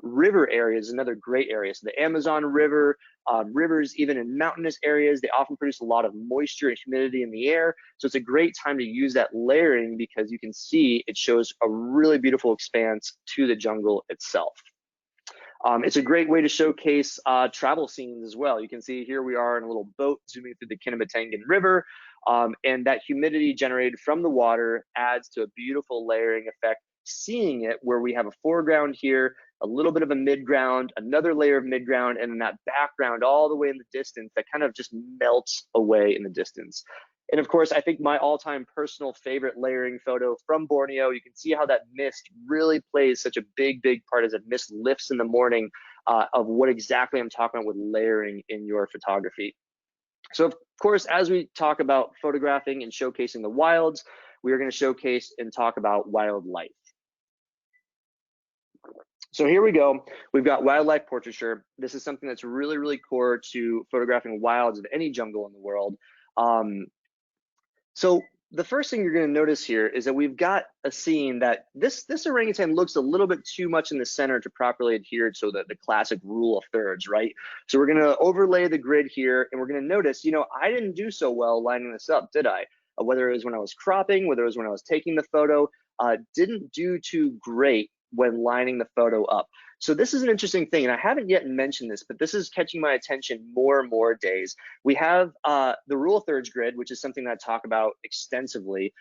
River area is another great area. So the Amazon River, rivers even in mountainous areas, they often produce a lot of moisture and humidity in the air. So it's a great time to use that layering because you can see it shows a really beautiful expanse to the jungle itself. It's a great way to showcase travel scenes as well. You can see here we are in a little boat zooming through the Kinabatangan River, and that humidity generated from the water adds to a beautiful layering effect, seeing it where we have a foreground here, a little bit of a midground, another layer of midground, and then that background all the way in the distance that kind of just melts away in the distance. And of course, I think my all-time personal favorite layering photo from Borneo, you can see how that mist really plays such a big part as that mist lifts in the morning of what exactly I'm talking about with layering in your photography. So of course, as we talk about photographing and showcasing the wilds, we are going to showcase and talk about wildlife. So here we go. We've got wildlife portraiture. This is something that's really core to photographing wilds of any jungle in the world. So the first thing you're going to notice here is that we've got a scene that this orangutan looks a little bit too much in the center to properly adhere to the classic rule of thirds, right? So we're going to overlay the grid here, and we're going to notice, you know, I didn't do so well lining this up, did I? Whether it was when I was cropping, whether it was when I was taking the photo, didn't do too great when lining the photo up. So this is an interesting thing, and I haven't yet mentioned this, but this is catching my attention more and more days. We have the rule of thirds grid, which is something that I talk about extensively.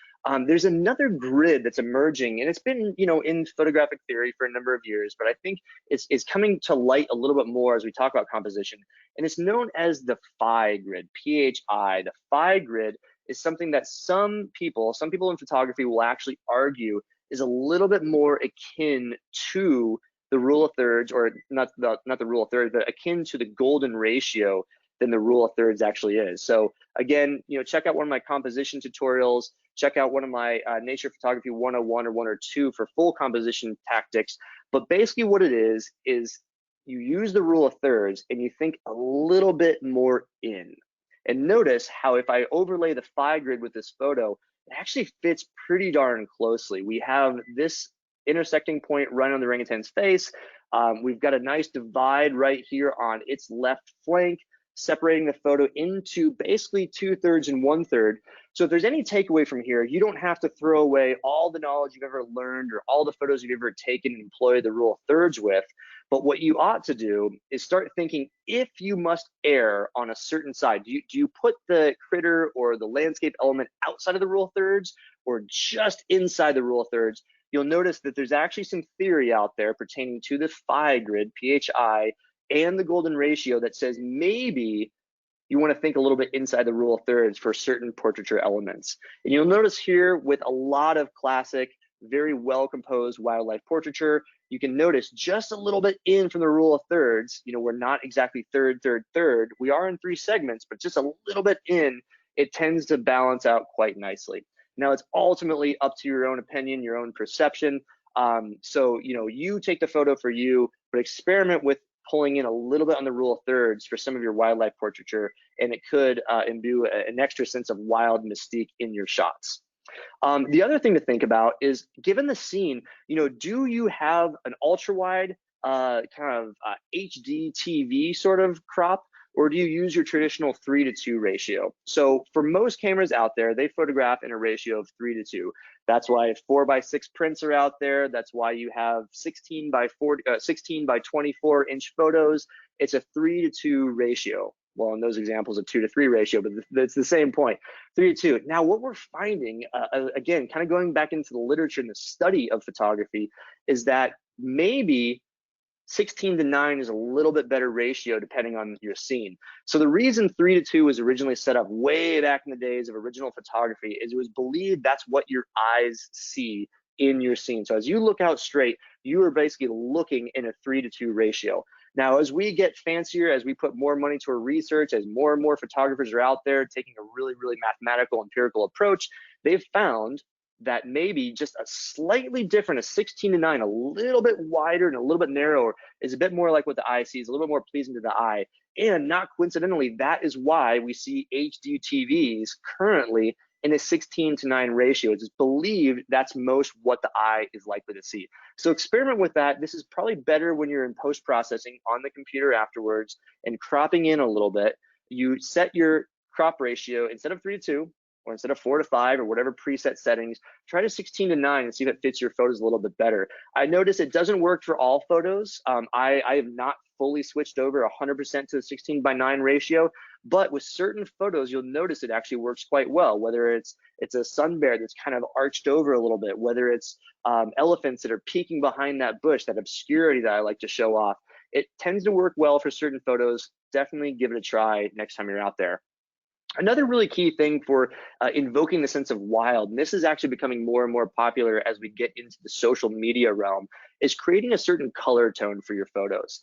There's another grid that's emerging, and it's been, you know, in photographic theory for a number of years, but I think it's coming to light a little bit more as we talk about composition, and it's known as the phi grid, PHI. The phi grid is something that some people in photography will actually argue is a little bit more akin to the rule of thirds, or not the rule of thirds, but akin to the golden ratio than the rule of thirds actually is. So again, you know, check out one of my composition tutorials, check out one of my Nature Photography 101 or 102 for full composition tactics. But basically what it is you use the rule of thirds and you think a little bit more in. And notice how if I overlay the phi grid with this photo, it actually fits pretty darn closely. We have this intersecting point right on the orangutan's face. We've got a nice divide right here on its left flank, separating the photo into basically 2/3 and 1/3. So if there's any takeaway from here, you don't have to throw away all the knowledge you've ever learned or all the photos you've ever taken and employed the rule of thirds with. But what you ought to do is start thinking, if you must err on a certain side, do you put the critter or the landscape element outside of the rule of thirds or just inside the rule of thirds? You'll notice that there's actually some theory out there pertaining to the phi grid, PHI, and the golden ratio that says maybe you want to think a little bit inside the rule of thirds for certain portraiture elements. And you'll notice here with a lot of classic, very well composed wildlife portraiture, you can notice just a little bit in from the rule of thirds. You know, we're not exactly third. We are in 3 segments, but just a little bit in, it tends to balance out quite nicely. Now, it's ultimately up to your own opinion, your own perception. So, you know, you take the photo for you, but experiment with pulling in a little bit on the rule of thirds for some of your wildlife portraiture, and it could imbue an extra sense of wild mystique in your shots. The other thing to think about is, given the scene, you know, do you have an ultra wide kind of HD TV sort of crop, or do you use your traditional 3:2 ratio? So for most cameras out there, they photograph in a ratio of 3:2. That's why 4:6 prints are out there. That's why you have 16 by 24 inch photos. It's a 3:2 ratio. Well, in those examples, a 2:3 ratio, but it's the same point, 3:2. Now, what we're finding, again, kind of going back into the literature and the study of photography, is that maybe 16:9 is a little bit better ratio depending on your scene. So the reason 3:2 was originally set up way back in the days of original photography is it was believed that's what your eyes see in your scene. So as you look out straight, you are basically looking in a 3:2 ratio. Now, as we get fancier, as we put more money to our research, as more and more photographers are out there taking a really, really mathematical, empirical approach, they've found that maybe just a slightly different, a 16:9, a little bit wider and a little bit narrower, is a bit more like what the eye sees, a little bit more pleasing to the eye. And not coincidentally, that is why we see HD TVs currently in a 16:9 ratio. It's believed that's most what the eye is likely to see. So experiment with that. This is probably better when you're in post-processing on the computer afterwards and cropping in a little bit. You set your crop ratio instead of 3:2, or instead of 4:5, or whatever preset settings, try to 16:9 and see if it fits your photos a little bit better. I notice it doesn't work for all photos. I have not fully switched over 100% to the 16:9 ratio, but with certain photos, you'll notice it actually works quite well, whether it's a sun bear that's kind of arched over a little bit, whether it's elephants that are peeking behind that bush, that obscurity that I like to show off. It tends to work well for certain photos. Definitely give it a try next time you're out there. Another really key thing for invoking the sense of wild, and this is actually becoming more and more popular as we get into the social media realm, is creating a certain color tone for your photos.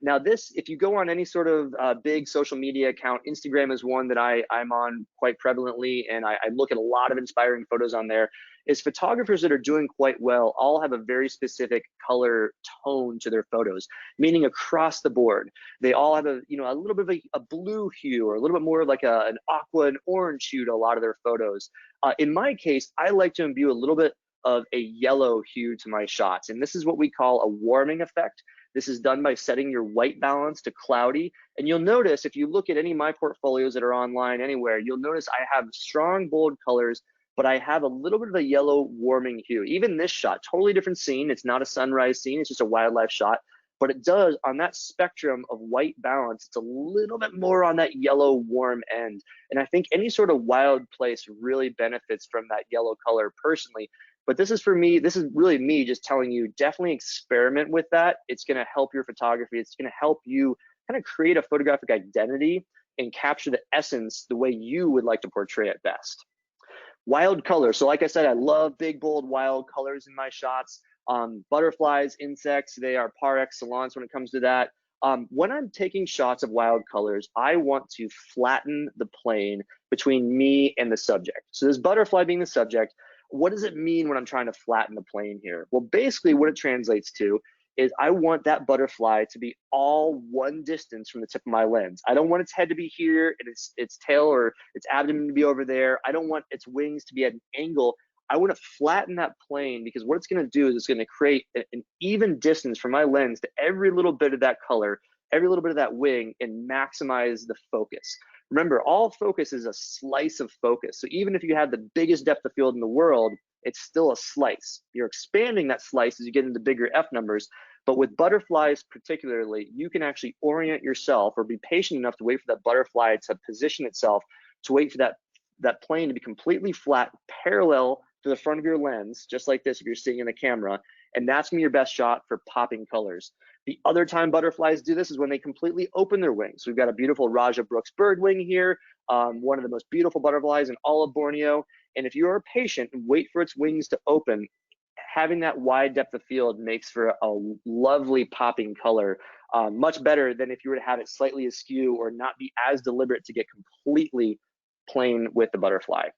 Now this, if you go on any sort of big social media account, Instagram is one that I'm on quite prevalently, and I look at a lot of inspiring photos on there, is photographers that are doing quite well all have a very specific color tone to their photos, meaning across the board. They all have a little bit of a blue hue, or a little bit more like an aqua and orange hue to a lot of their photos. In my case, I like to imbue a little bit of a yellow hue to my shots, and this is what we call a warming effect. This is done by setting your white balance to cloudy. And you'll notice, if you look at any of my portfolios that are online anywhere, you'll notice I have strong, bold colors, but I have a little bit of a yellow warming hue. Even this shot, totally different scene. It's not a sunrise scene, it's just a wildlife shot. But it does, on that spectrum of white balance, it's a little bit more on that yellow warm end. And I think any sort of wild place really benefits from that yellow color personally. But this is for me, this is really me just telling you, definitely experiment with that. It's gonna help your photography. It's gonna help you kind of create a photographic identity and capture the essence the way you would like to portray it best. Wild colors. So like I said, I love big, bold, wild colors in my shots. Butterflies, insects, they are par excellence when it comes to that. When I'm taking shots of wild colors, I want to flatten the plane between me and the subject. So this butterfly being the subject, what does it mean when I'm trying to flatten the plane here? Well, basically what it translates to is I want that butterfly to be all one distance from the tip of my lens. I don't want its head to be here and its tail or its abdomen to be over there. I don't want its wings to be at an angle. I want to flatten that plane, because what it's going to do is it's going to create an even distance from my lens to every little bit of that color, every little bit of that wing, and maximize the focus. Remember, all focus is a slice of focus. So even if you have the biggest depth of field in the world, it's still a slice. You're expanding that slice as you get into bigger F numbers. But with butterflies particularly, you can actually orient yourself, or be patient enough to wait for that butterfly to position itself, to wait for that plane to be completely flat, parallel to the front of your lens, just like this if you're seeing in the camera. And that's gonna be your best shot for popping colors. The other time butterflies do this is when they completely open their wings. We've got a beautiful Raja Brooks bird wing here, one of the most beautiful butterflies in all of Borneo. And if you are patient and wait for its wings to open, having that wide depth of field makes for a lovely popping color, much better than if you were to have it slightly askew or not be as deliberate to get completely plain with the butterfly.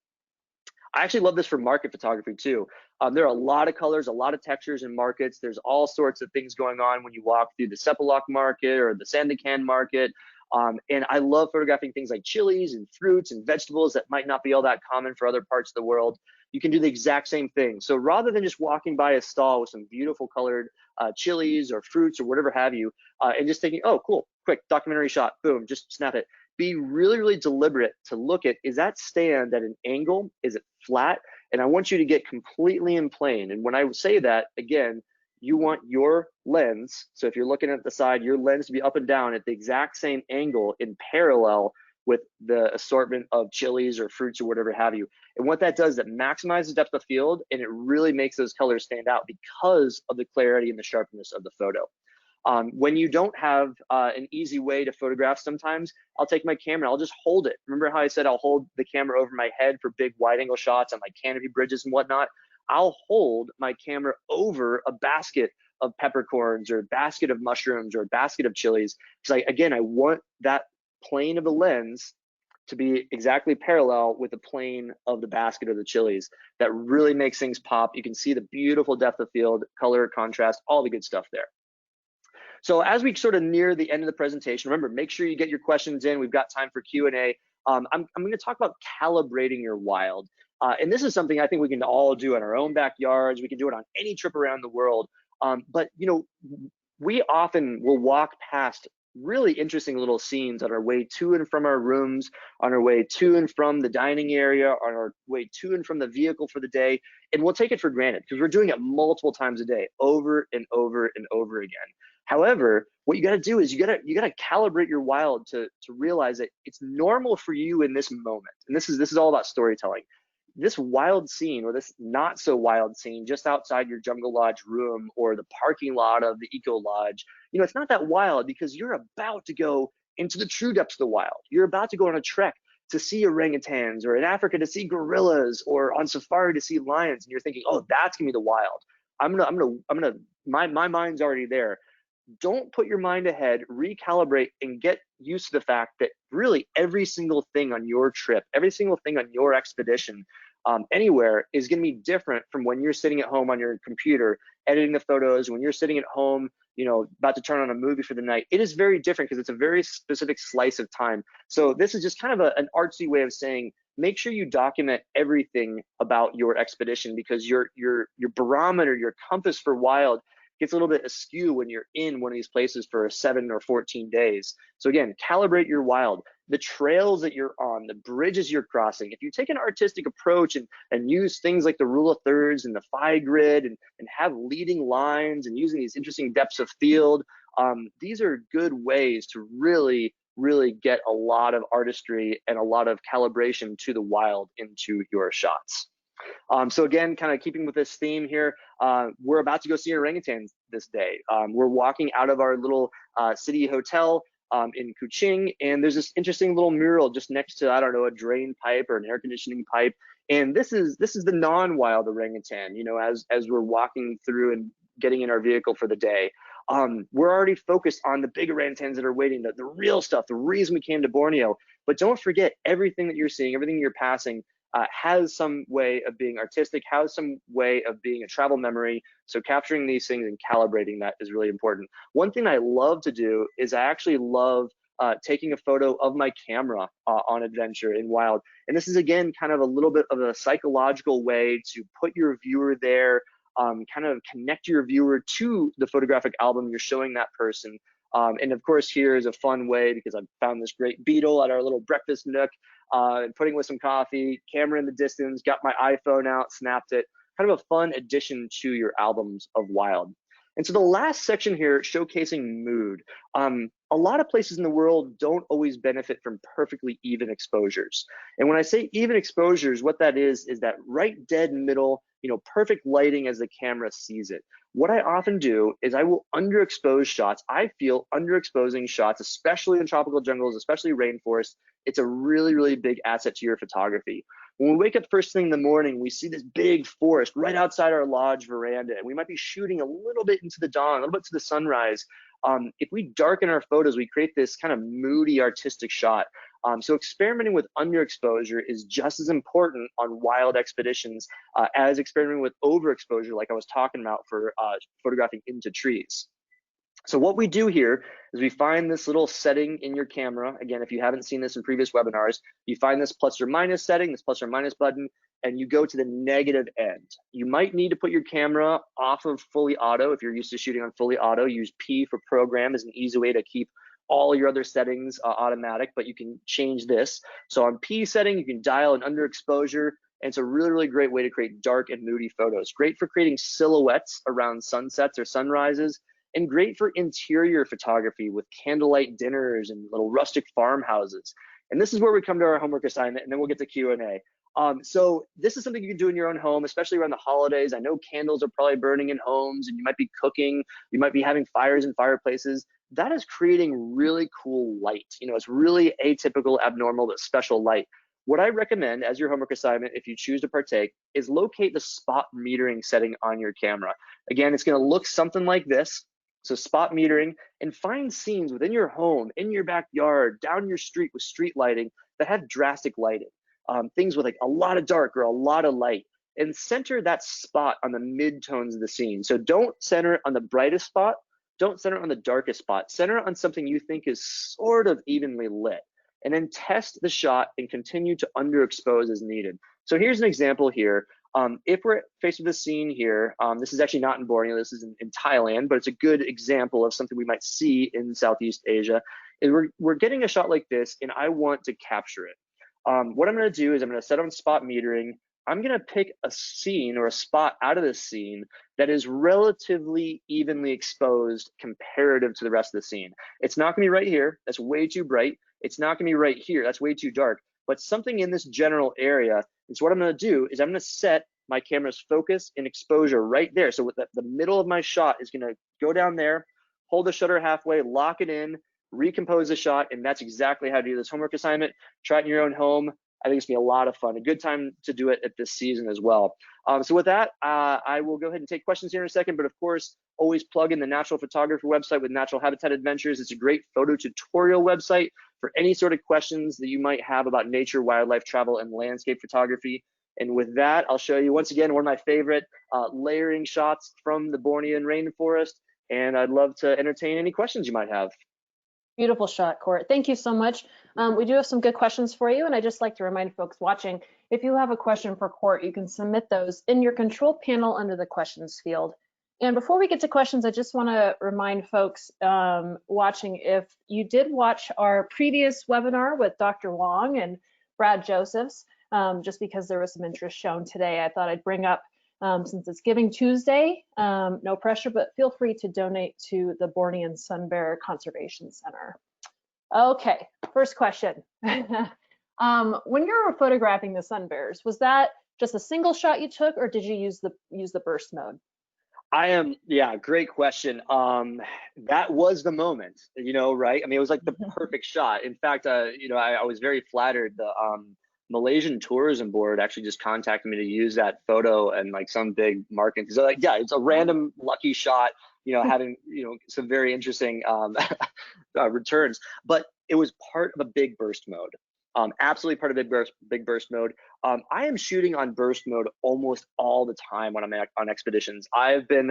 I actually love this for market photography too. There are a lot of colors, a lot of textures in markets. There's all sorts of things going on when you walk through the Sepulok market or the Sandakan market. And I love photographing things like chilies and fruits and vegetables that might not be all that common for other parts of the world. You can do the exact same thing. So rather than just walking by a stall with some beautiful colored chilies or fruits or whatever have you, and just thinking, oh, cool, quick documentary shot, boom, just snap it. Be really, really deliberate to look at, is that stand at an angle? Is it flat? And I want you to get completely in plane. And when I say that, again, you want your lens, so if you're looking at the side, your lens to be up and down at the exact same angle in parallel with the assortment of chilies or fruits or whatever have you. And what that does is it maximizes depth of field, and it really makes those colors stand out because of the clarity and the sharpness of the photo. When you don't have an easy way to photograph, sometimes I'll take my camera, I'll just hold it. Remember how I said I'll hold the camera over my head for big wide angle shots on like canopy bridges and whatnot? I'll hold my camera over a basket of peppercorns or a basket of mushrooms or a basket of chilies. Because again, I want that plane of the lens to be exactly parallel with the plane of the basket of the chilies. That really makes things pop. You can see the beautiful depth of field, color, contrast, all the good stuff there. So as we sort of near the end of the presentation, remember, make sure you get your questions in. We've got time for Q&A. I'm going to talk about calibrating your wild. And this is something I think we can all do in our own backyards. We can do it on any trip around the world. But you know, we often will walk past really interesting little scenes on our way to and from our rooms, on our way to and from the dining area, on our way to and from the vehicle for the day, and we'll take it for granted because we're doing it multiple times a day, over and over and over again. However, what you got to do is you got to calibrate your wild to realize that it's normal for you in this moment. And this is all about storytelling. This wild scene or this not so wild scene just outside your jungle lodge room or the parking lot of the eco lodge, you know, it's not that wild because you're about to go into the true depths of the wild. You're about to go on a trek to see orangutans, or in Africa to see gorillas, or on safari to see lions, and you're thinking, oh, that's gonna be the wild. My mind's already there. Don't put your mind ahead, recalibrate, and get used to the fact that really every single thing on your trip, every single thing on your expedition, anywhere is going to be different from when you're sitting at home on your computer editing the photos, when you're sitting at home, you know, about to turn on a movie for the night. It is very different because it's a very specific slice of time. So this is just kind of an artsy way of saying, make sure you document everything about your expedition, because your barometer, your compass for wild gets a little bit askew when you're in one of these places for 7 or 14 days. So again, calibrate your wild, the trails that you're on, the bridges you're crossing. If you take an artistic approach and use things like the rule of thirds and the phi grid and have leading lines and using these interesting depths of field, these are good ways to really get a lot of artistry and a lot of calibration to the wild into your shots. So again, kind of keeping with this theme here, we're about to go see orangutans this day. We're walking out of our little city hotel in Kuching, and there's this interesting little mural just next to, I don't know, a drain pipe or an air conditioning pipe. And this is the non-wild orangutan, you know, as we're walking through and getting in our vehicle for the day. We're already focused on the big orangutans that are waiting, the real stuff, the reason we came to Borneo. But don't forget, everything that you're seeing, everything you're passing, has some way of being artistic, has some way of being a travel memory. So capturing these things and calibrating that is really important. One thing I love to do is I actually love taking a photo of my camera on adventure in wild. And this is, again, kind of a little bit of a psychological way to put your viewer there, kind of connect your viewer to the photographic album you're showing that person. And of course, here is a fun way, because I've found this great beetle at our little breakfast nook, and putting with some coffee, camera in the distance, got my iPhone out, snapped it. Kind of a fun addition to your albums of wild. And so the last section here, showcasing mood. A lot of places in the world don't always benefit from perfectly even exposures. And when I say even exposures, what that is that right dead middle, you know, perfect lighting as the camera sees it. What I often do is I will underexpose shots. I feel underexposing shots, especially in tropical jungles, especially rainforests, it's a really big asset to your photography. When we wake up first thing in the morning, we see this big forest right outside our lodge veranda, and we might be shooting a little bit into the dawn, a little bit to the sunrise. If we darken our photos, we create this kind of moody artistic shot. So experimenting with underexposure is just as important on wild expeditions as experimenting with overexposure, like I was talking about for photographing into trees. So what we do here is we find this little setting in your camera. Again, if you haven't seen this in previous webinars, you find this plus or minus setting, this plus or minus button, and you go to the negative end. You might need to put your camera off of fully auto. If you're used to shooting on fully auto, use P for program as an easy way to keep all your other settings automatic, but you can change this. So on P setting, you can dial an underexposure, and it's a really great way to create dark and moody photos. Great for creating silhouettes around sunsets or sunrises, and great for interior photography with candlelight dinners and little rustic farmhouses. And this is where we come to our homework assignment, and then we'll get to Q&A. So this is something you can do in your own home, especially around the holidays. I know candles are probably burning in homes, and you might be cooking, you might be having fires in fireplaces. That is creating really cool light. You know, it's really atypical, abnormal, but special light. What I recommend as your homework assignment, if you choose to partake, is locate the spot metering setting on your camera. Again, it's going to look something like this. So spot metering, and find scenes within your home, in your backyard, down your street with street lighting that have drastic lighting. Things with like a lot of dark or a lot of light, and center that spot on the mid-tones of the scene. So don't center on the brightest spot, don't center on the darkest spot. Center on something you think is sort of evenly lit, and then test the shot and continue to underexpose as needed. So here's an example here. If we're faced with a scene here, this is actually not in Borneo, this is in Thailand, but it's a good example of something we might see in Southeast Asia. And we're getting a shot like this, and I want to capture it. What I'm going to do is I'm going to set on spot metering. I'm going to pick a scene or a spot out of this scene that is relatively evenly exposed comparative to the rest of the scene. It's not going to be right here. That's way too bright. It's not going to be right here. That's way too dark. But something in this general area. And so what I'm going to do is I'm going to set my camera's focus and exposure right there. So with the middle of my shot is going to go down there, hold the shutter halfway, lock it in, recompose the shot, and that's exactly how to do this homework assignment. Try it in your own home. I think it's gonna be a lot of fun, a good time to do it at this season as well. So with that, I will go ahead and take questions here in a second, but of course, always plug in the Natural Photography website with Natural Habitat Adventures. It's a great photo tutorial website for any sort of questions that you might have about nature, wildlife, travel, and landscape photography. And with that, I'll show you once again one of my favorite layering shots from the Bornean rainforest, and I'd love to entertain any questions you might have. Beautiful shot, Court. Thank you so much. We do have some good questions for you, and I just like to remind folks watching, if you have a question for Court, you can submit those in your control panel under the questions field. And before we get to questions, I just want to remind folks watching, if you did watch our previous webinar with Dr. Wong and Brad Josephs, just because there was some interest shown today, I thought I'd bring up, since it's Giving Tuesday, no pressure, but feel free to donate to the Bornean Sun Bear Conservation Center. Okay, first question. When you were photographing the sun bears, was that just a single shot you took, or did you use the burst mode? Yeah, great question. That was the moment, right? I mean, it was like the perfect shot. In fact, I was very flattered. The Malaysian Tourism Board actually just contacted me to use that photo and like some big marketing. So like, yeah, it's a random lucky shot, having, some very interesting returns, but it was part of a big burst mode. Absolutely part of big burst mode. I am shooting on burst mode almost all the time when I'm on expeditions. I've been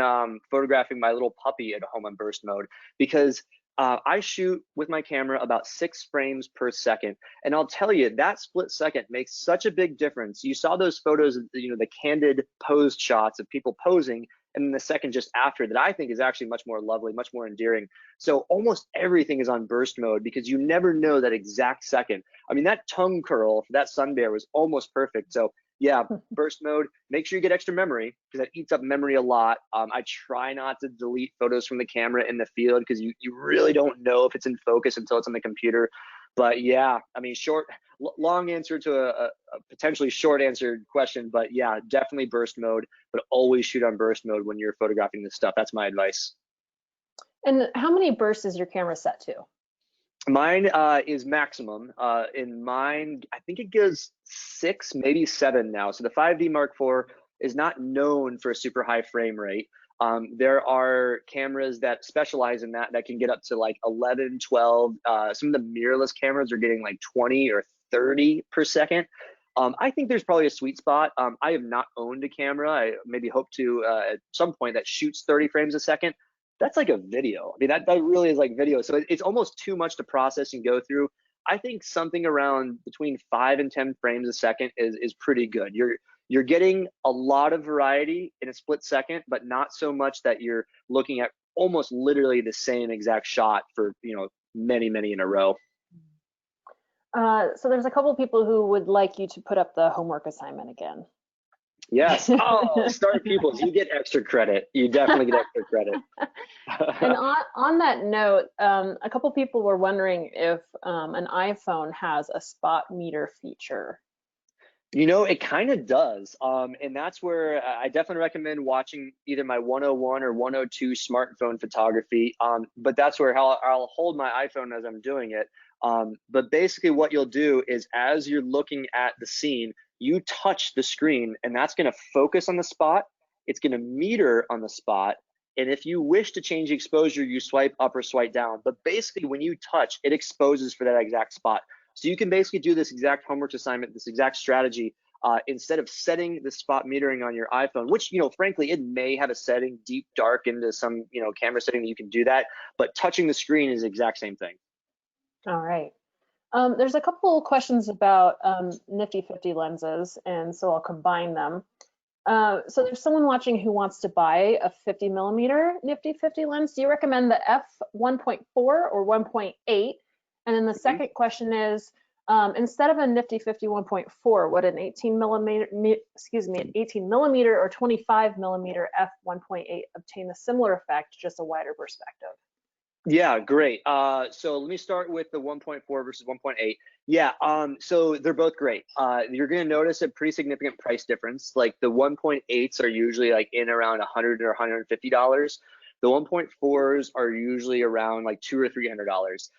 photographing my little puppy at home on burst mode because I shoot with my camera about 6 frames per second. And I'll tell you, that split second makes such a big difference. You saw those photos, the candid posed shots of people posing, and then the second just after that I think is actually much more lovely, much more endearing. So almost everything is on burst mode because you never know that exact second. I mean, that tongue curl for that sun bear was almost perfect. So yeah, burst mode. Make sure you get extra memory because that eats up memory a lot. I try not to delete photos from the camera in the field because you really don't know if it's in focus until it's on the computer. But yeah, I mean, long answer to a potentially short answered question, but yeah, definitely burst mode, but always shoot on burst mode when you're photographing this stuff. That's my advice. And how many bursts is your camera set to? Mine is maximum. In mine, I think it goes 6, maybe 7 now. So the 5D Mark IV is not known for a super high frame rate. There are cameras that specialize in that can get up to like 11, 12. Some of the mirrorless cameras are getting like 20 or 30 per second. I think there's probably a sweet spot. I have not owned a camera. I maybe hope to at some point that shoots 30 frames a second. That's like a video. I mean, that really is like video. So it's almost too much to process and go through. I think something around between 5 and 10 frames a second is pretty good. You're getting a lot of variety in a split second, but not so much that you're looking at almost literally the same exact shot for many in a row. So there's a couple of people who would like you to put up the homework assignment again. Yes. Oh, star pupils, you get extra credit. You definitely get extra credit. And on that note, a couple people were wondering if an iPhone has a spot meter feature. It kind of does. And that's where I definitely recommend watching either my 101 or 102 smartphone photography. But that's where I'll hold my iPhone as I'm doing it. But basically what you'll do is as you're looking at the scene, you touch the screen and that's gonna focus on the spot. It's gonna meter on the spot. And if you wish to change the exposure, you swipe up or swipe down. But basically when you touch, it exposes for that exact spot. So you can basically do this exact homework assignment, this exact strategy, instead of setting the spot metering on your iPhone, which, frankly, it may have a setting deep dark into some, camera setting that you can do that, but touching the screen is the exact same thing. All right. There's a couple questions about nifty 50 lenses, and so I'll combine them. So there's someone watching who wants to buy a 50 millimeter nifty 50 lens. Do you recommend the f 1.4 or 1.8? And then the second question is, instead of a nifty 50 1.4, would an 18 millimeter or 25 millimeter f 1.8 obtain a similar effect, just a wider perspective? Yeah, great. So let me start with the 1.4 versus 1.8. Yeah, so they're both great. You're gonna notice a pretty significant price difference. Like the 1.8s are usually like in around $100 or $150. The 1.4s are usually around like $200 or $300.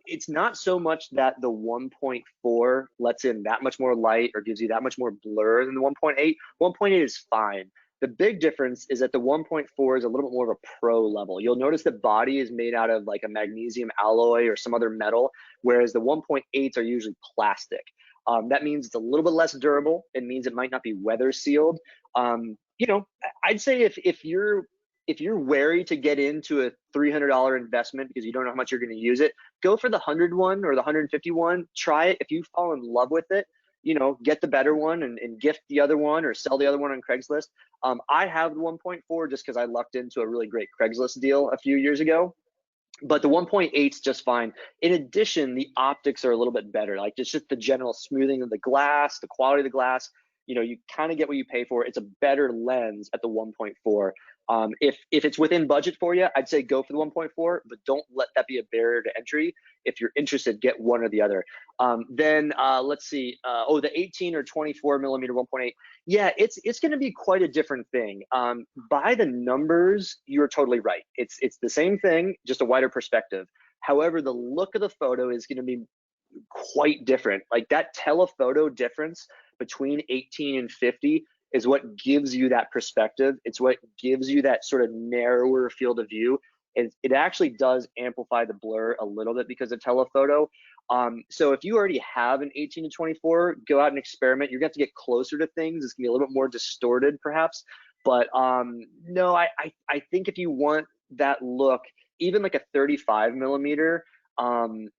It's not so much that the 1.4 lets in that much more light or gives you that much more blur than the 1.8. 1.8 is fine. The big difference is that the 1.4 is a little bit more of a pro level. You'll notice the body is made out of like a magnesium alloy or some other metal, whereas the 1.8s are usually plastic. That means it's a little bit less durable. It means it might not be weather sealed. I'd say if you're wary to get into a $300 investment because you don't know how much you're going to use it, go for the 100 one or the 150 one. Try it. If you fall in love with it, get the better one and gift the other one or sell the other one on Craigslist. I have the 1.4 just because I lucked into a really great Craigslist deal a few years ago. But the 1.8 is just fine. In addition, the optics are a little bit better. Like it's just the general smoothing of the glass, the quality of the glass. You kind of get what you pay for. It's a better lens at the 1.4. If it's within budget for you, I'd say go for the 1.4, but don't let that be a barrier to entry. If you're interested, get one or the other. Then let's see. The 18 or 24 millimeter 1.8. Yeah, it's going to be quite a different thing. By the numbers, you're totally right. It's the same thing, just a wider perspective. However, the look of the photo is going to be quite different. Like that telephoto difference between 18 and 50 is what gives you that perspective. It's what gives you that sort of narrower field of view. It actually does amplify the blur a little bit because of telephoto. So if you already have an 18 to 24, go out and experiment. You're gonna have to get closer to things. It's gonna be a little bit more distorted perhaps. But no, I think if you want that look, even like a 35 millimeter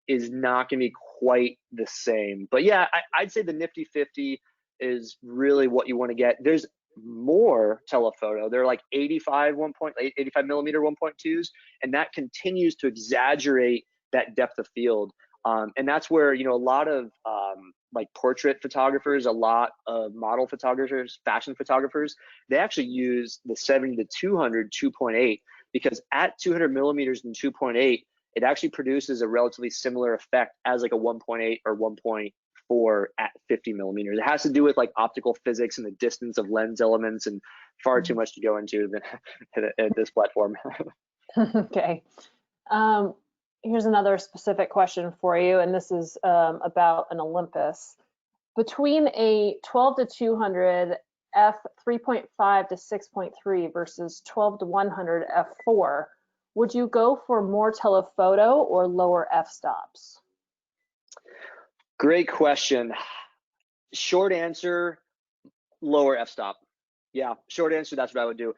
is not gonna be quite the same. But yeah, I'd say the nifty 50 is really what you want to get. There's more telephoto. They're like 85 millimeter 1.2s, and that continues to exaggerate that depth of field. And that's where a lot of like portrait photographers, a lot of model photographers, fashion photographers, they actually use the 70 to 200 2.8 because at 200 millimeters and 2.8, it actually produces a relatively similar effect as like a 1.8 or 1.4 at 50 millimeters. It has to do with like optical physics and the distance of lens elements, and far too much to go into at this platform. Okay. Here's another specific question for you, and this is about an Olympus. Between a 12 to 200 f 3.5 to 6.3 versus 12 to 100 f4, would you go for more telephoto or lower f-stops? Great question. Short answer, lower f-stop. Yeah, short answer, that's what I would do.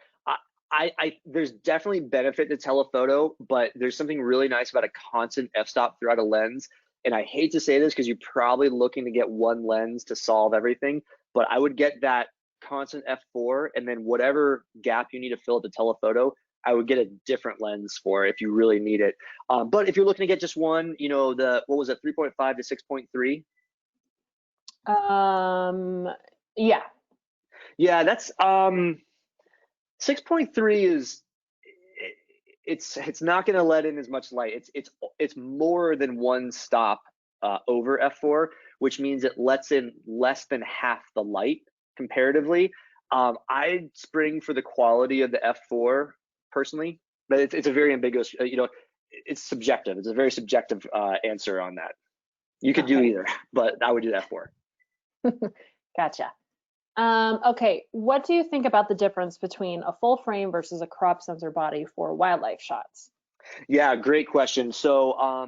There's definitely benefit to telephoto, but there's something really nice about a constant f-stop throughout a lens. And I hate to say this because you're probably looking to get one lens to solve everything, but I would get that constant f4, and then whatever gap you need to fill at the telephoto, I would get a different lens for if you really need it. But if you're looking to get just one, what was it, 3.5 to 6.3? Yeah. Yeah, that's 6.3 is it's not going to let in as much light. It's more than one stop over f4, which means it lets in less than half the light comparatively. I'd spring for the quality of the f4 personally, but it's a very ambiguous. it's subjective. It's a very subjective answer on that. You could do either, but I would do that 4. Gotcha. Okay, what do you think about the difference between a full frame versus a crop sensor body for wildlife shots? Yeah, great question. So,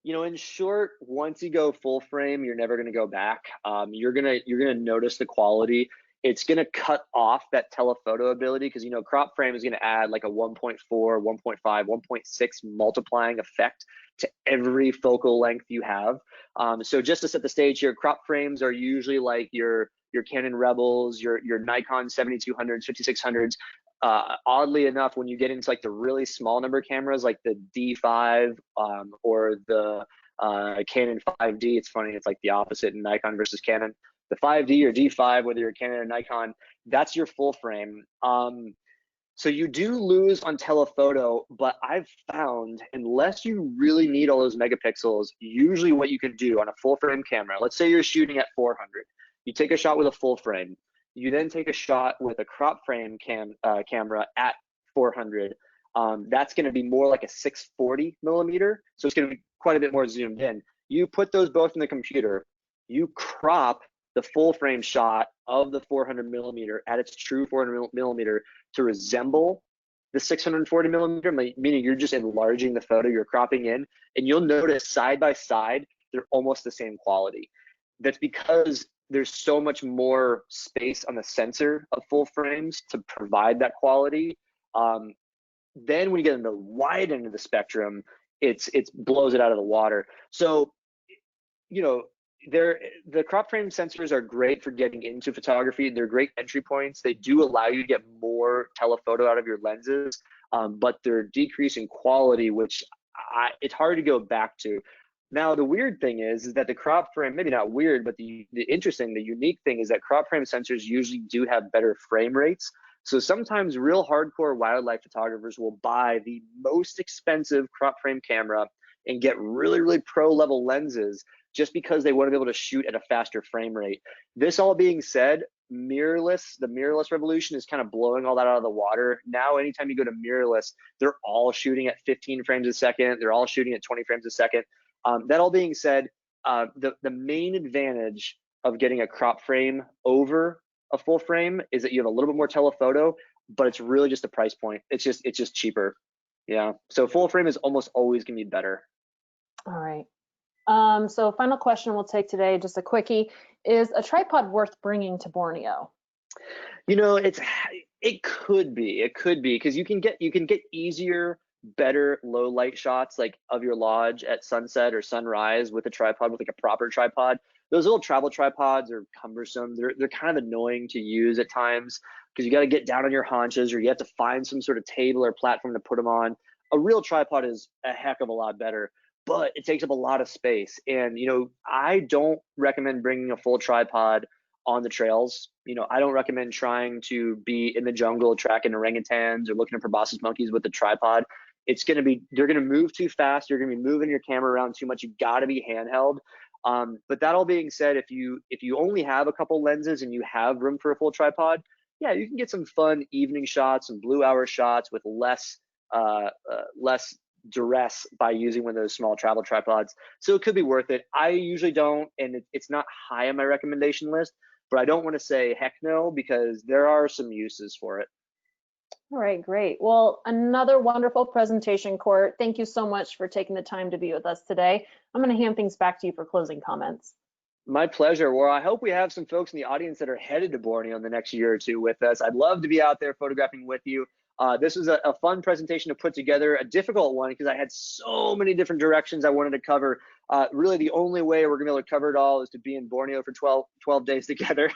you know, in short, once you go full frame, you're never going to go back. You're gonna notice the quality. It's going to cut off that telephoto ability because, you know, crop frame is going to add like a 1.4, 1.5, 1.6 multiplying effect to every focal length you have. So just to set the stage here, crop frames are usually like your Canon Rebels, your Nikon 7200s, 5600s. Oddly enough, when you get into like the really small number cameras like the D5 or the Canon 5D, it's funny, it's like the opposite in Nikon versus Canon. The 5D or D5, whether you're Canon or Nikon, that's your full frame. So you do lose on telephoto, but I've found unless you really need all those megapixels, usually what you can do on a full frame camera, let's say you're shooting at 400, you take a shot with a full frame, you then take a shot with a crop frame camera at 400. That's going to be more like a 640 millimeter, so it's going to be quite a bit more zoomed in. You put those both in the computer, you crop the full frame shot of the 400 millimeter at its true 400 millimeter to resemble the 640 millimeter, meaning you're just enlarging the photo, you're cropping in, and you'll notice side by side, they're almost the same quality. That's because there's so much more space on the sensor of full frames to provide that quality. Then when you get in the wide end of the spectrum, it blows it out of the water. So, you know, the crop frame sensors are great for getting into photography. They're great entry points. They do allow you to get more telephoto out of your lenses, but they're decreasing quality, which it's hard to go back to. Now, the weird thing is that the crop frame, maybe not weird, but the unique thing is that crop frame sensors usually do have better frame rates. So sometimes real hardcore wildlife photographers will buy the most expensive crop frame camera and get really, really pro level lenses just because they want to be able to shoot at a faster frame rate. This all being said, the mirrorless revolution is kind of blowing all that out of the water. Now, anytime you go to mirrorless, they're all shooting at 15 frames a second. They're all shooting at 20 frames a second. That all being said, the main advantage of getting a crop frame over a full frame is that you have a little bit more telephoto, but it's really just a price point. It's just cheaper. Yeah. So full frame is almost always gonna be better. All right. So final question we'll take today, just a quickie. Is a tripod worth bringing to Borneo? You know, it could be because you can get easier, better low light shots like of your lodge at sunset or sunrise with a tripod, with like a proper tripod. Those little travel tripods are cumbersome. They're kind of annoying to use at times because you got to get down on your haunches or you have to find some sort of table or platform to put them on. A real tripod is a heck of a lot better, but it takes up a lot of space. And, you know, I don't recommend bringing a full tripod on the trails. You know, I don't recommend trying to be in the jungle tracking orangutans or looking at proboscis monkeys with a tripod. They're gonna move too fast. You're gonna be moving your camera around too much. You gotta be handheld. But that all being said, if you only have a couple lenses and you have room for a full tripod, yeah, you can get some fun evening shots, some blue hour shots with less duress by using one of those small travel tripods. So it could be worth it. I usually don't, and it's not high on my recommendation list, but I don't want to say heck no because there are some uses for it. All right, great. Well, another wonderful presentation, Court. Thank you so much for taking the time to be with us today. I'm going to hand things back to you for closing comments. My pleasure. Well, I hope we have some folks in the audience that are headed to Borneo in the next year or two with us. I'd love to be out there photographing with you. This was a fun presentation to put together, a difficult one because I had so many different directions I wanted to cover. Really, the only way we're going to be able to cover it all is to be in Borneo for 12 days together.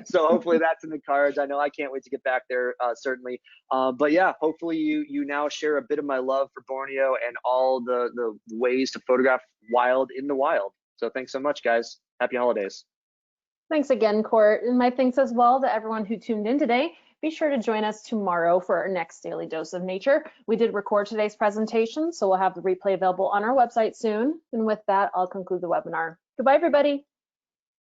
So hopefully that's in the cards. I know I can't wait to get back there, certainly. But yeah, hopefully you now share a bit of my love for Borneo and all the ways to photograph wild in the wild. So thanks so much, guys. Happy holidays. Thanks again, Court. And my thanks as well to everyone who tuned in today. Be sure to join us tomorrow for our next Daily Dose of Nature. We did record today's presentation, so we'll have the replay available on our website soon. And with that, I'll conclude the webinar. Goodbye, everybody.